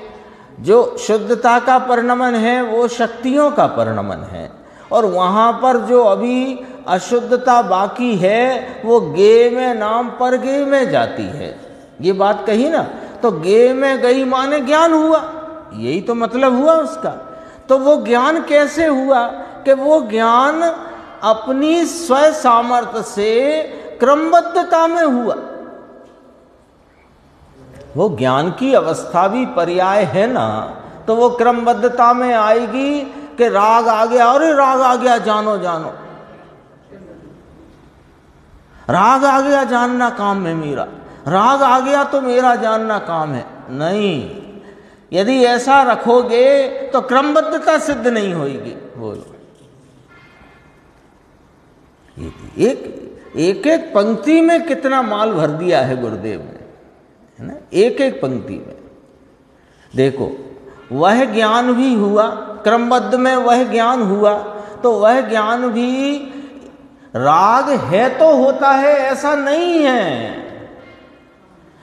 जो शुद्धता का परिणमन है वो शक्तियों का परिणमन है, और वहाँ पर जो अभी अशुद्धता बाकी है वो गे में नाम पर गे में जाती है। ये बात कही ना, तो गे में गई माने ज्ञान हुआ, यही तो मतलब हुआ उसका। तो वो ज्ञान कैसे हुआ कि वो ज्ञान अपनी स्व सामर्थ्य से क्रमबद्धता में हुआ। वो ज्ञान की अवस्था भी पर्याय है ना, तो वो क्रमबद्धता में आएगी कि राग आ गया, अरे राग आ गया, जानो जानो, राग आ गया जानना काम है मेरा, राग आ गया तो मेरा जानना काम है। नहीं, यदि ऐसा रखोगे तो क्रमबद्धता सिद्ध नहीं होगी। बोलो, एक एक पंक्ति में कितना माल भर दिया है गुरुदेव ने, है ना। एक एक पंक्ति में देखो, वह ज्ञान भी हुआ, क्रमबद्ध में वह ज्ञान हुआ, तो वह ज्ञान भी राग है तो होता है, ऐसा नहीं है।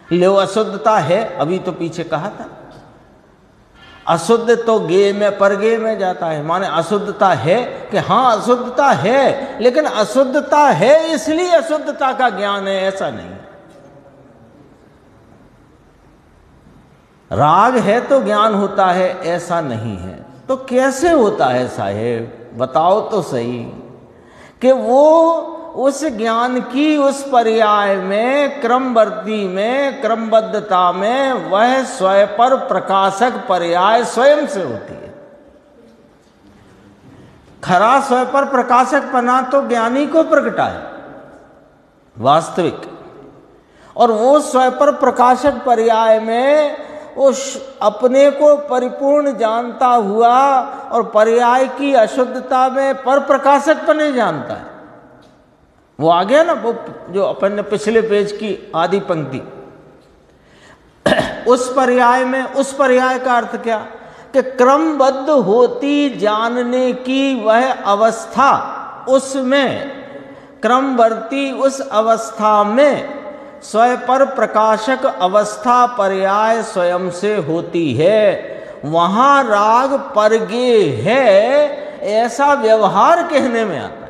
लो अशुद्धता है, अभी तो पीछे कहा था, अशुद्ध तो गे में परगे में जाता है, माने अशुद्धता है कि हाँ अशुद्धता है, लेकिन अशुद्धता है इसलिए अशुद्धता का ज्ञान है, ऐसा नहीं। राग है तो ज्ञान होता है, ऐसा नहीं है। तो कैसे होता है साहेब, बताओ तो सही, कि वो उस ज्ञान की उस पर्याय में क्रमवर्ती में क्रमबद्धता में वह स्वयं पर प्रकाशक पर्याय स्वयं से होती है। खरा स्वयं पर प्रकाशक पना तो ज्ञानी को प्रगटाए वास्तविक, और वो स्वयं पर प्रकाशक पर्याय में उस अपने को परिपूर्ण जानता हुआ और पर्याय की अशुद्धता में पर प्रकाशक पने जानता है। वो आ गया ना, वो जो अपन ने पिछले पेज की आधी पंक्ति, उस पर्याय में, उस पर्याय का अर्थ क्या कि क्रमबद्ध होती जानने की वह अवस्था, उसमें क्रमवर्ती उस अवस्था में स्वयं पर प्रकाशक अवस्था पर्याय स्वयं से होती है। वहां राग परगे है ऐसा व्यवहार कहने में आता है।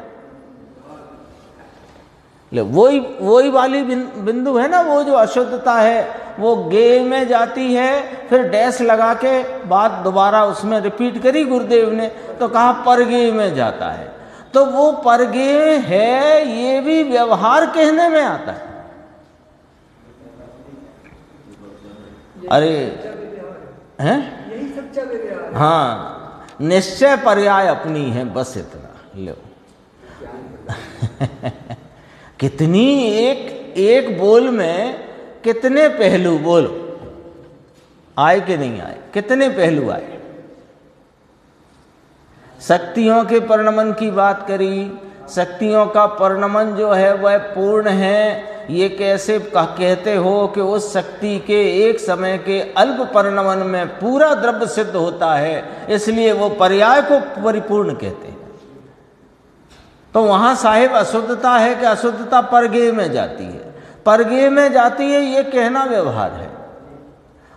ले वही वाली बिंदु है ना, वो जो अशुद्धता है वो गे में जाती है, फिर डैश लगा के बात दोबारा उसमें रिपीट करी गुरुदेव ने, तो कहा परगे में जाता है। तो वो परगे है, ये भी व्यवहार कहने में आता है। अरे हैं, यही सच्चा व्यवहार है। हाँ, निश्चय पर्याय अपनी है, बस इतना लो। कितनी एक बोल में कितने पहलू, बोलो आए कि नहीं आए, कितने पहलू आए। शक्तियों के परिणमन की बात करी, शक्तियों का परिणमन जो है वह पूर्ण है। ये कैसे कहते हो कि उस शक्ति के एक समय के अल्प परिणमन में पूरा द्रव्य सिद्ध होता है, इसलिए वो पर्याय को परिपूर्ण कहते हैं। तो वहां साहिब अशुद्धता है कि अशुद्धता परगे में जाती है, परगे में जाती है, ये कहना व्यवहार है।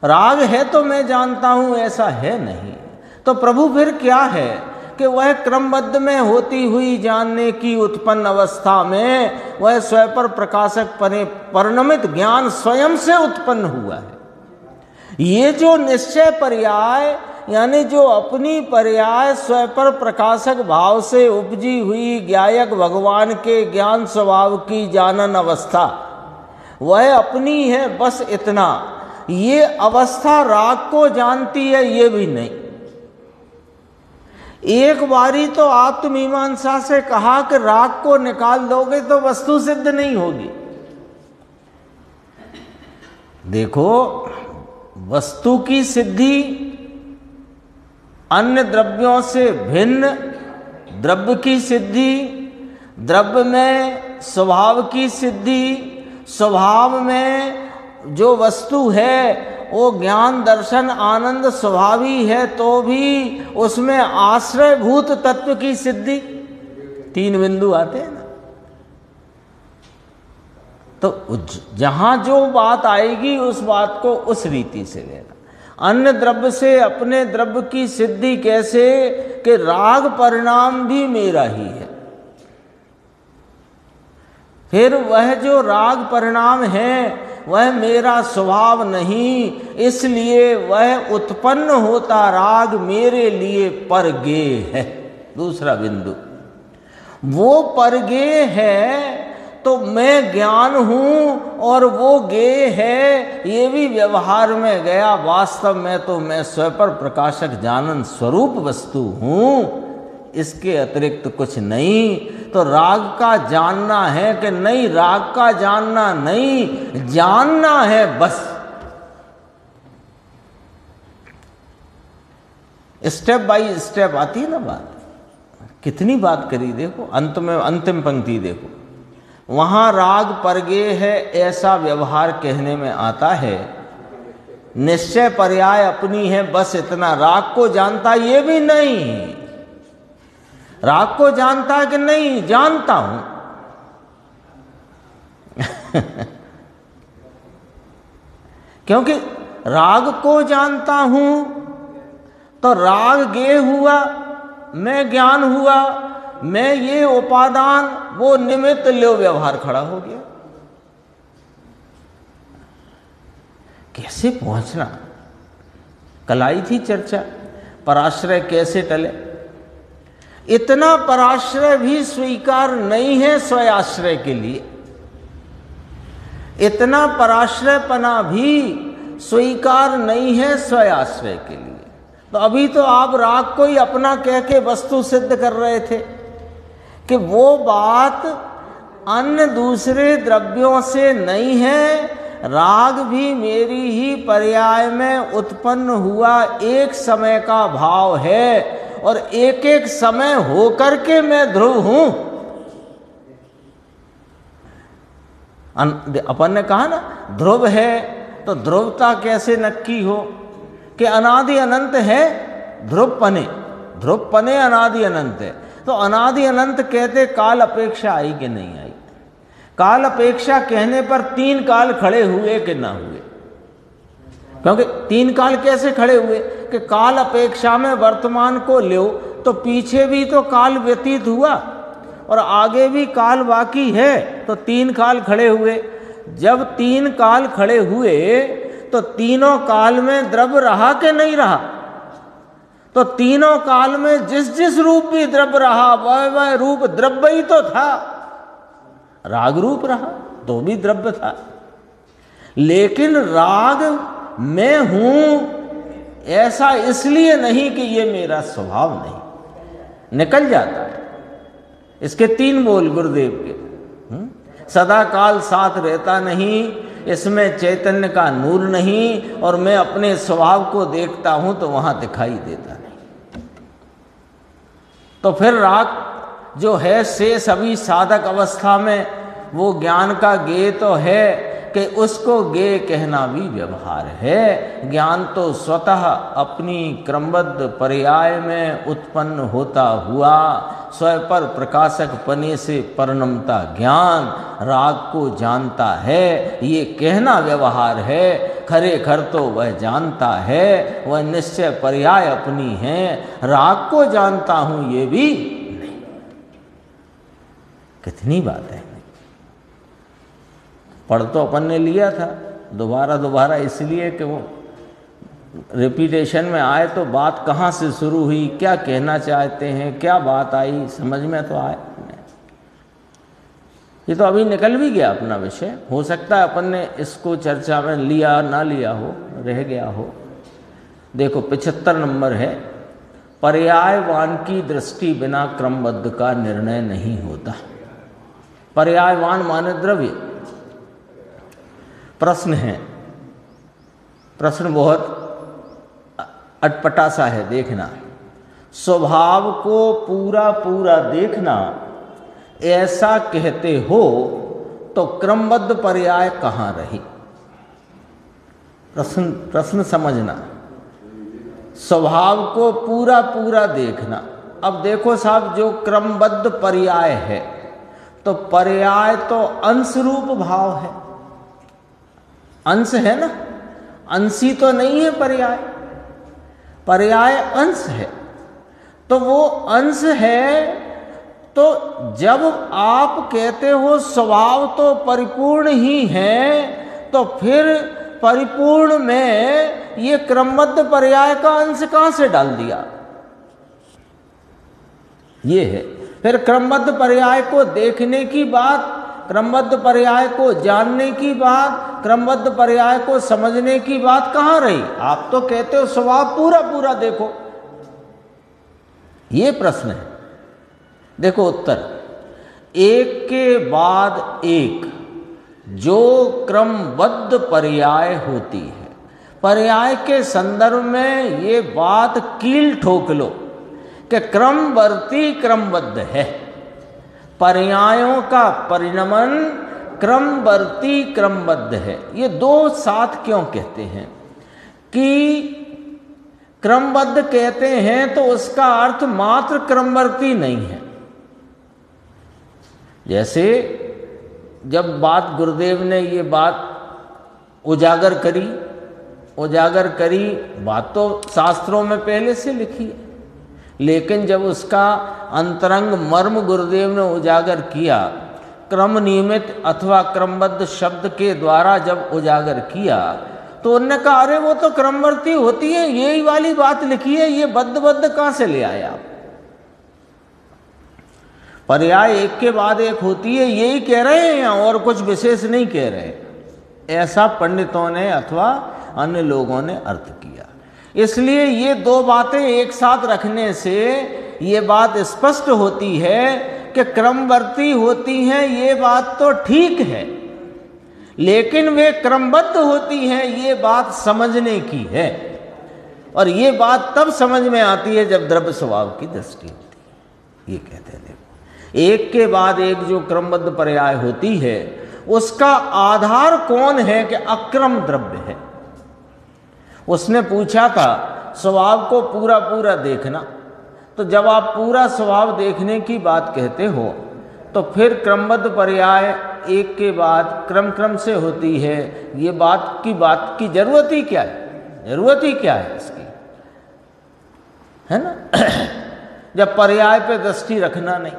राग है तो मैं जानता हूं, ऐसा है नहीं। तो प्रभु फिर क्या है कि वह क्रमबद्ध में होती हुई जानने की उत्पन्न अवस्था में वह स्वयं पर प्रकाशक परिणमित ज्ञान स्वयं से उत्पन्न हुआ है। ये जो निश्चय पर्याय यानी जो अपनी पर्याय स्वयं पर प्रकाशक भाव से उपजी हुई ज्ञायक भगवान के ज्ञान स्वभाव की जानन अवस्था, वह अपनी है, बस इतना। ये अवस्था राग को जानती है, ये भी नहीं। एक बारी तो आत्ममीमांसा से कहा कि राग को निकाल दोगे तो वस्तु सिद्ध नहीं होगी। देखो, वस्तु की सिद्धि अन्य द्रव्यों से भिन्न, द्रव्य की सिद्धि, द्रव्य में स्वभाव की सिद्धि, स्वभाव में जो वस्तु है वो ज्ञान दर्शन आनंद स्वभावी है, तो भी उसमें आश्रयभूत तत्व की सिद्धि, तीन बिंदु आते हैं ना। तो जहां जो बात आएगी उस बात को उस रीति से लेना। अन्य द्रव्य से अपने द्रव्य की सिद्धि कैसे कि राग परिणाम भी मेरा ही है। फिर वह जो राग परिणाम है वह मेरा स्वभाव नहीं, इसलिए वह उत्पन्न होता राग मेरे लिए परगे है। दूसरा बिंदु, वो परगे है तो मैं ज्ञान हूं और वो गे है, ये भी व्यवहार में गया। वास्तव में तो मैं स्वयं पर प्रकाशक जानन स्वरूप वस्तु हूं, इसके अतिरिक्त कुछ नहीं। तो राग का जानना है कि नहीं, राग का जानना नहीं, जानना है बस। स्टेप बाय स्टेप आती है ना बात। कितनी बात करी, देखो अंत में अंतिम पंक्ति देखो, वहां राग परगे है ऐसा व्यवहार कहने में आता है। निश्चय पर्याय अपनी है, बस इतना। राग को जानता ये भी नहीं, राग को जानता है कि नहीं, जानता हूं। क्योंकि राग को जानता हूं तो राग गे हुआ, मैं ज्ञान हुआ, मैं ये उपादान, वो निमित्त लो व्यवहार खड़ा हो गया। कैसे पहुंचना, कल आई थी चर्चा, पराश्रय कैसे टले। इतना पराश्रय भी स्वीकार नहीं है स्वयाश्रय के लिए, इतना पराश्रयपना भी स्वीकार नहीं है स्वयाश्रय के लिए। तो अभी तो आप राग को ही अपना कह के वस्तु सिद्ध कर रहे थे कि वो बात अन्य दूसरे द्रव्यों से नहीं है, राग भी मेरी ही पर्याय में उत्पन्न हुआ एक समय का भाव है, और एक एक समय होकर के मैं ध्रुव हूं। अपन ने कहा ना ध्रुव है, तो ध्रुवता कैसे नक्की हो कि अनादि अनंत है ध्रुवपने, ध्रुवपने अनादि अनंत है। तो अनादि अनंत कहते काल अपेक्षा आई कि नहीं आई। काल अपेक्षा कहने पर तीन काल खड़े हुए कि ना हुए, क्योंकि तीन काल कैसे खड़े हुए कि काल अपेक्षा में वर्तमान को लो तो पीछे भी तो काल व्यतीत हुआ, और आगे भी काल बाकी है, तो 3 काल खड़े हुए। जब 3 काल खड़े हुए तो तीनों काल में द्रव्य रहा कि नहीं रहा? तो तीनों काल में जिस जिस रूप भी द्रव्य रहा वह रूप द्रव्य ही तो था। राग रूप रहा तो भी द्रव्य था, लेकिन राग मैं हूं ऐसा इसलिए नहीं कि ये मेरा स्वभाव नहीं, निकल जाता है। इसके 3 बोल गुरुदेव के। सदा काल साथ रहता नहीं, इसमें चैतन्य का नूर नहीं, और मैं अपने स्वभाव को देखता हूं तो वहां दिखाई देता नहीं। तो फिर राग जो है शेष अभी साधक अवस्था में वो ज्ञान का गेय तो है कि उसको गेय कहना भी व्यवहार है। ज्ञान तो स्वतः अपनी क्रमबद्ध पर्याय में उत्पन्न होता हुआ स्वयं पर प्रकाशक पने से परिणमता ज्ञान राग को जानता है, ये कहना व्यवहार है। खरे खर तो वह जानता है, वह निश्चय पर्याय अपनी है। राग को जानता हूं ये भी नहीं। कितनी बात है। पढ़ तो अपन ने लिया था दोबारा दोबारा इसलिए कि वो रिपीटेशन में आए तो बात कहाँ से शुरू हुई, क्या कहना चाहते हैं, क्या बात आई, समझ में तो आए। ये तो अभी निकल भी गया अपना विषय। हो सकता है अपन ने इसको चर्चा में लिया ना लिया हो, रह गया हो। देखो 75 नंबर है, पर्यायवान की दृष्टि बिना क्रमबद्ध का निर्णय नहीं होता। पर्यायवान माने द्रव्य। प्रश्न है, प्रश्न बहुत अटपटा सा है, देखना। स्वभाव को पूरा पूरा देखना ऐसा कहते हो तो क्रमबद्ध पर्याय कहाँ रही? प्रश्न समझना। स्वभाव को पूरा पूरा देखना। अब देखो साहब, जो क्रमबद्ध पर्याय है तो पर्याय तो अंश रूप भाव है। अंश है ना, अंशी तो नहीं है पर्याय, पर्याय अंश है। तो वो अंश है, तो जब आप कहते हो स्वभाव तो परिपूर्ण ही है, तो फिर परिपूर्ण में ये क्रमबद्ध पर्याय का अंश कहां से डाल दिया? ये है। फिर क्रमबद्ध पर्याय को देखने की बात, क्रमबद्ध पर्याय को जानने की बात, क्रमबद्ध पर्याय को समझने की बात कहां रही? आप तो कहते हो स्वभाव पूरा पूरा देखो। ये प्रश्न है। देखो उत्तर, एक के बाद एक जो क्रमबद्ध पर्याय होती है, पर्याय के संदर्भ में ये बात कील ठोक लो कि क्रमवर्ती क्रमबद्ध है। पर्यायों का परिणमन क्रमवर्ती क्रमबद्ध है। ये दो साथ क्यों कहते हैं? कि क्रमबद्ध कहते हैं तो उसका अर्थ मात्र क्रमवर्ती नहीं है। जैसे जब बात गुरुदेव ने ये बात उजागर करी, बात तो शास्त्रों में पहले से लिखी है, लेकिन जब उसका अंतरंग मर्म गुरुदेव ने उजागर किया, क्रम नियमित अथवा क्रमबद्ध शब्द के द्वारा जब उजागर किया, तो उन्होंने कहा अरे वो तो क्रमवर्ती होती है, यही वाली बात लिखी है, ये बद्ध कहाँ से ले आए आप? पर्याय एक के बाद एक होती है, यही कह रहे हैं या और कुछ विशेष नहीं कह रहे? ऐसा पंडितों ने अथवा अन्य लोगों ने अर्थ किया। इसलिए ये दो बातें एक साथ रखने से ये बात स्पष्ट होती है कि क्रमवर्ती होती हैं, ये बात तो ठीक है, लेकिन वे क्रमबद्ध होती हैं, ये बात समझने की है। और ये बात तब समझ में आती है जब द्रव्य स्वभाव की दृष्टि होती है। ये कहते हैं देखो, एक के बाद एक जो क्रमबद्ध पर्याय होती है उसका आधार कौन है? कि अक्रम द्रव्य है। उसने पूछा था स्वभाव को पूरा पूरा देखना, तो जब आप पूरा स्वभाव देखने की बात कहते हो तो फिर क्रमबद्ध पर्याय एक के बाद क्रम से होती है। ये बात की जरूरत ही क्या है? जरूरत ही क्या है इसकी, है ना? जब पर्याय पे दृष्टि रखना नहीं,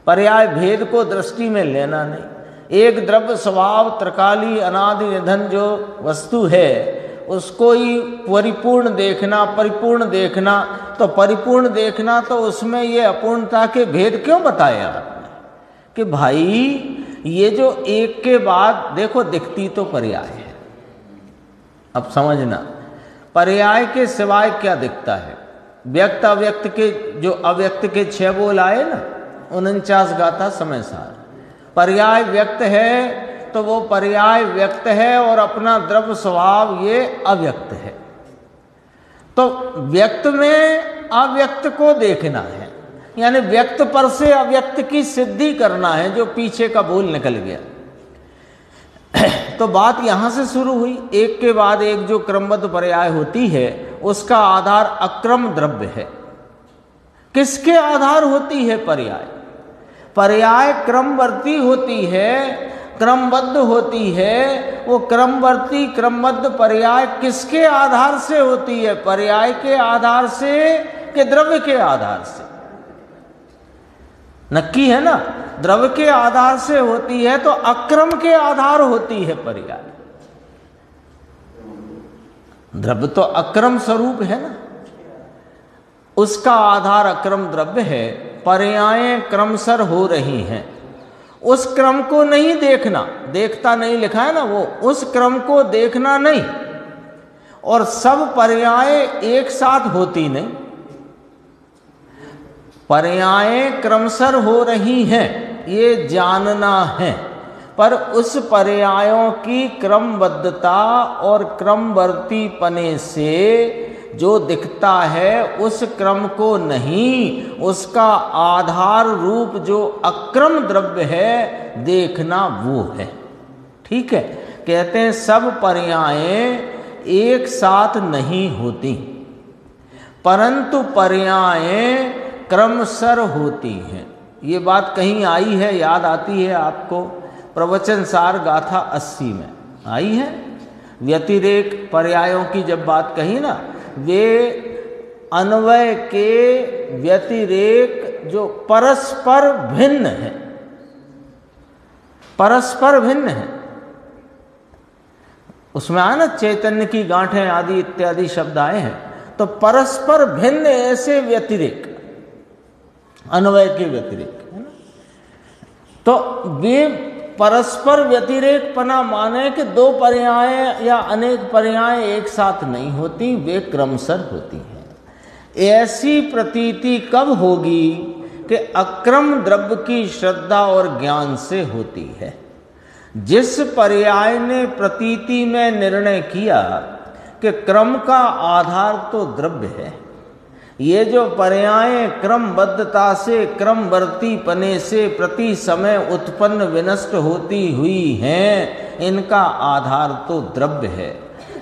पर्याय भेद को दृष्टि में लेना नहीं। एक द्रव्य स्वभाव त्रिकाली अनादि निधन जो वस्तु है उसको ही परिपूर्ण देखना, परिपूर्ण देखना, तो परिपूर्ण देखना तो उसमें ये अपूर्णता के भेद क्यों बताया आपने कि भाई ये जो एक के बाद देखो दिखती तो पर्याय है। अब समझना, पर्याय के सिवाय क्या दिखता है? व्यक्त अव्यक्त के जो अव्यक्त के 6 बोल आए ना, 49 गाथा समय सार। पर्याय व्यक्त है तो वो पर्याय व्यक्त है और अपना द्रव्य स्वभाव ये अव्यक्त है। तो व्यक्त में अव्यक्त को देखना है, यानी व्यक्त पर से अव्यक्त की सिद्धि करना है, जो पीछे का बोल निकल गया। तो बात यहां से शुरू हुई, एक के बाद एक जो क्रमबद्ध पर्याय होती है उसका आधार अक्रम द्रव्य है। किसके आधार होती है पर्याय? पर्याय क्रमवर्ती होती है, क्रमबद्ध होती है। वो क्रमवर्ती क्रमबद्ध पर्याय किसके आधार से होती है? पर्याय के आधार से कि द्रव्य के आधार से? नक्की है ना, द्रव्य के आधार से होती है तो अक्रम के आधार होती है पर्याय। द्रव्य तो अक्रम स्वरूप है ना, उसका आधार अक्रम द्रव्य है। पर्यायें क्रमशर हो रही हैं, उस क्रम को नहीं देखना, देखता नहीं लिखा है ना, वो उस क्रम को देखना नहीं। और सब पर्यायें एक साथ होती नहीं, पर्यायें क्रमशर हो रही हैं ये जानना है, पर उस पर्यायों की क्रमबद्धता और क्रमवर्तीपने से जो दिखता है उस क्रम को नहीं, उसका आधार रूप जो अक्रम द्रव्य है देखना वो है। ठीक है, कहते हैं सब पर्यायें एक साथ नहीं होती, परंतु पर्यायें क्रमशर होती हैं। ये बात कहीं आई है, याद आती है आपको? प्रवचन सार गाथा 80 में आई है। व्यतिरेक पर्यायों की जब बात कही ना, वे अन्वय के व्यतिरेक जो परस्पर भिन्न है, परस्पर भिन्न है, उसमें आया ना चैतन्य की गांठें आदि इत्यादि शब्द आए हैं। तो परस्पर भिन्न ऐसे व्यतिरेक, अन्वय के व्यतिरेक है ना, तो वे परस्पर व्यतिरेक पना माने कि दो पर्याय या अनेक पर्याय एक साथ नहीं होती, वे क्रमशर होती हैं। ऐसी प्रतीति कब होगी कि अक्रम द्रव्य की श्रद्धा और ज्ञान से होती है। जिस पर्याय ने प्रतीति में निर्णय किया कि क्रम का आधार तो द्रव्य है, ये जो पर्याय क्रमबद्धता से क्रमवर्ती पने से प्रति समय उत्पन्न विनष्ट होती हुई हैं, इनका आधार तो द्रव्य है।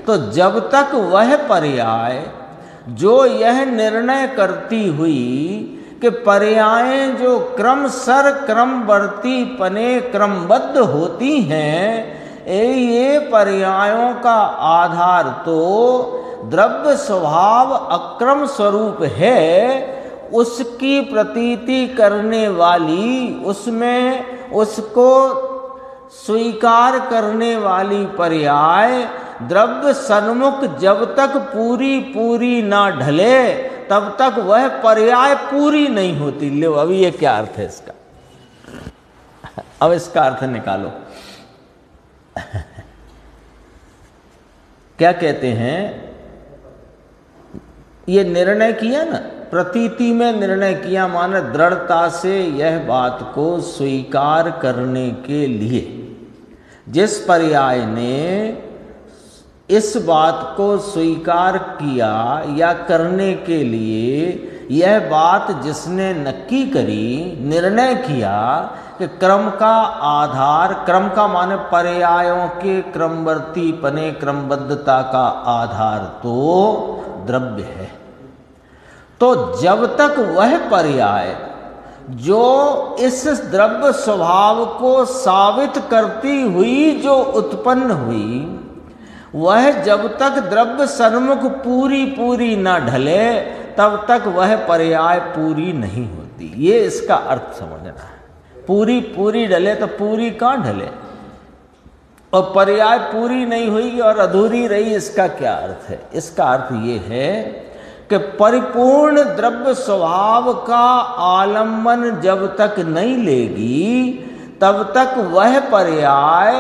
तो जब तक वह पर्याय जो यह निर्णय करती हुई कि पर्याय जो क्रमशर क्रमवर्ती पने क्रमबद्ध होती हैं, ये पर्यायों का आधार तो द्रव्य स्वभाव अक्रम स्वरूप है, उसकी प्रतीति करने वाली, उसमें उसको स्वीकार करने वाली पर्याय द्रव्य सन्मुख जब तक पूरी पूरी ना ढले तब तक वह पर्याय पूरी नहीं होती। लो अभी ये क्या अर्थ है इसका? अब इसका अर्थ निकालो। क्या कहते हैं? ये निर्णय किया ना, प्रतीति में निर्णय किया माने दृढ़ता से यह बात को स्वीकार करने के लिए। जिस पर्याय ने इस बात को स्वीकार किया या करने के लिए, यह बात जिसने नक्की करी, निर्णय किया कि क्रम का आधार, क्रम का माने पर्यायों के क्रमवर्ती पने क्रमबद्धता का आधार तो द्रव्य है। तो जब तक वह पर्याय जो इस द्रव्य स्वभाव को साबित करती हुई जो उत्पन्न हुई, वह जब तक द्रव्य सन्मुख पूरी पूरी न ढले तब तक वह पर्याय पूरी नहीं होती। ये इसका अर्थ समझना है। पूरी पूरी ढले तो पूरी कहाँ ढले, और पर्याय पूरी नहीं हुई और अधूरी रही, इसका क्या अर्थ है? इसका अर्थ ये है कि परिपूर्ण द्रव्य स्वभाव का आलम्बन जब तक नहीं लेगी तब तक वह पर्याय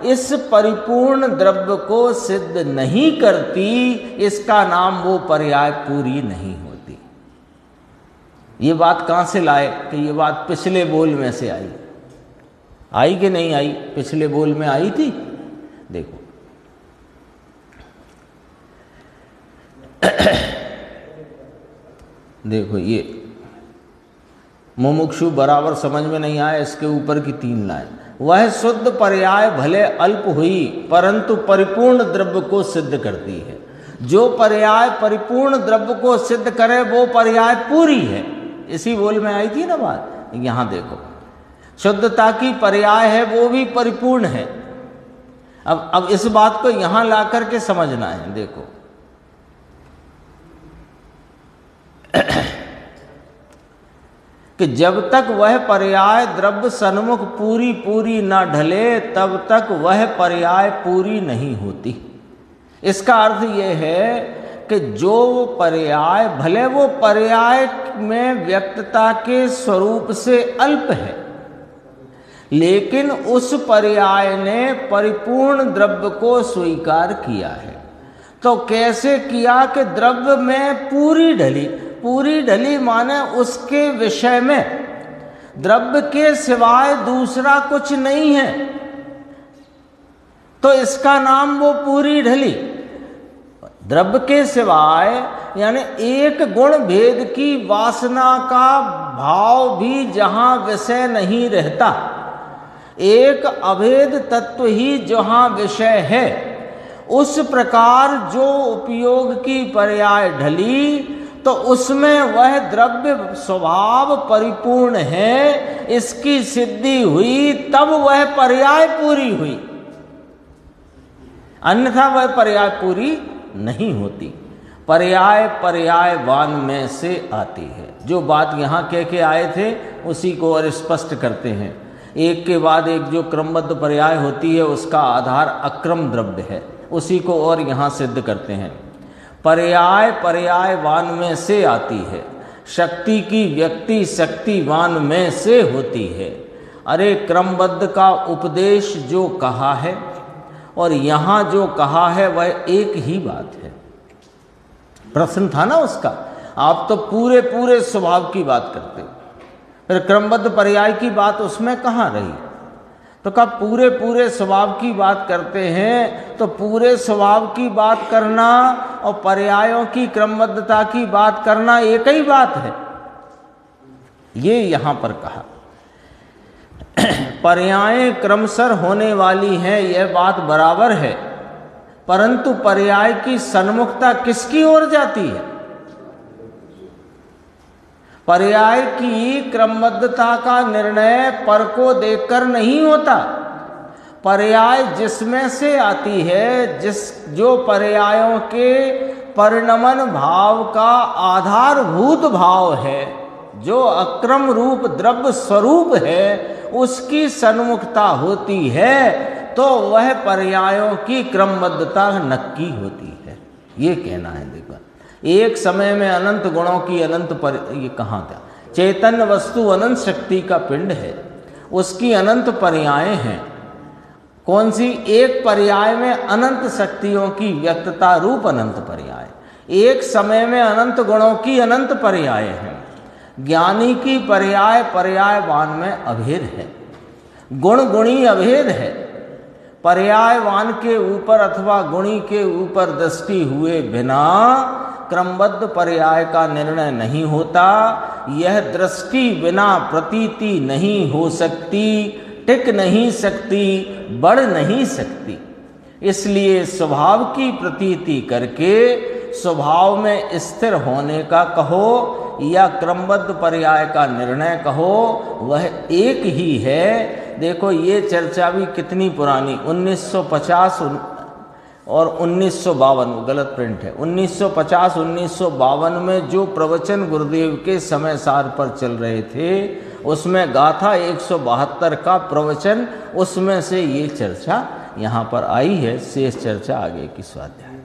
इस परिपूर्ण द्रव्य को सिद्ध नहीं करती, इसका नाम वो पर्याय पूरी नहीं होती। ये बात कहाँ से लाए कि ये बात पिछले बोल में से आई कि नहीं आई? पिछले बोल में आई थी। देखो देखो ये मुमुक्षु बराबर समझ में नहीं आया, इसके ऊपर की 3 लाइन। वह शुद्ध पर्याय भले अल्प हुई परंतु परिपूर्ण द्रव्य को सिद्ध करती है। जो पर्याय परिपूर्ण द्रव्य को सिद्ध करे वो पर्याय पूरी है। इसी बोल में आई थी ना बात। यहां देखो, शुद्धता की पर्याय है वो भी परिपूर्ण है। अब इस बात को यहां ला करके समझना है। देखो कि जब तक वह पर्याय द्रव्य सन्मुख पूरी पूरी न ढले तब तक वह पर्याय पूरी नहीं होती। इसका अर्थ यह है कि जो पर्याय भले वो पर्याय में व्यक्तता के स्वरूप से अल्प है, लेकिन उस पर्याय ने परिपूर्ण द्रव्य को स्वीकार किया है। तो कैसे किया कि द्रव्य में पूरी ढली। पूरी ढली माने उसके विषय में द्रव्य के सिवाय दूसरा कुछ नहीं है, तो इसका नाम वो पूरी ढली। द्रव्य के सिवाय यानी एक गुण भेद की वासना का भाव भी जहां विषय नहीं रहता, एक अभेद तत्व ही जहां विषय है, उस प्रकार जो उपयोग की पर्याय ढली तो उसमें वह द्रव्य स्वभाव परिपूर्ण है, इसकी सिद्धि हुई तब वह पर्याय पूरी हुई, अन्यथा वह पर्याय पूरी नहीं होती। पर्याय पर्यायवान में से आती है। जो बात यहाँ कह के आए थे उसी को और स्पष्ट करते हैं। एक के बाद एक जो क्रमबद्ध पर्याय होती है उसका आधार अक्रम द्रव्य है, उसी को और यहाँ सिद्ध करते हैं। पर्याय पर्यायवान में से आती है, शक्ति की व्यक्ति शक्तिवान में से होती है। अरे क्रमबद्ध का उपदेश जो कहा है और यहाँ जो कहा है वह एक ही बात है। प्रश्न था ना उसका, आप तो पूरे पूरे स्वभाव की बात करते, फिर क्रमबद्ध पर्याय की बात उसमें कहाँ रही? तो कब पूरे पूरे स्वभाव की बात करते हैं तो पूरे स्वभाव की बात करना और पर्यायों की क्रमबद्धता की बात करना एक ही बात है। ये यहाँ पर कहा पर्यायें क्रमशः होने वाली हैं, यह बात बराबर है, परंतु पर्याय की सन्मुखता किसकी ओर जाती है? पर्याय की क्रमबद्धता का निर्णय पर को देखकर नहीं होता। पर्याय जिसमें से आती है, जो पर्यायों के परिणमन भाव का आधारभूत भाव है, जो अक्रम रूप द्रव्य स्वरूप है, उसकी सन्मुखता होती है, तो वह पर्यायों की क्रमबद्धता नक्की होती है। ये कहना है। देखो एक समय में अनंत गुणों की अनंत ये कहाँ था? चैतन्य वस्तु अनंत शक्ति का पिंड है, उसकी अनंत पर्यायें हैं। कौन सी? एक पर्याय में अनंत शक्तियों की व्यक्तता रूप अनंत पर्याय, एक समय में अनंत गुणों की अनंत पर्याय हैं। ज्ञानी की पर्याय पर्यायवान में अभेद है, गुण गुणी अभेद है। पर्यायवान के ऊपर अथवा गुणी के ऊपर दृष्टि हुए बिना क्रमबद्ध पर्याय का निर्णय नहीं होता। यह दृष्टि बिना प्रतीति नहीं हो सकती, टिक नहीं सकती, बढ़ नहीं सकती। इसलिए स्वभाव की प्रतीति करके स्वभाव में स्थिर होने का कहो या क्रमबद्ध पर्याय का निर्णय कहो, वह एक ही है। देखो ये चर्चा भी कितनी पुरानी, 1950 और 1952 गलत प्रिंट है, 1950-1952 में जो प्रवचन गुरुदेव के समय सार पर चल रहे थे उसमें गाथा 172 का प्रवचन, उसमें से ये चर्चा यहाँ पर आई है। शेष चर्चा आगे की स्वाध्याय।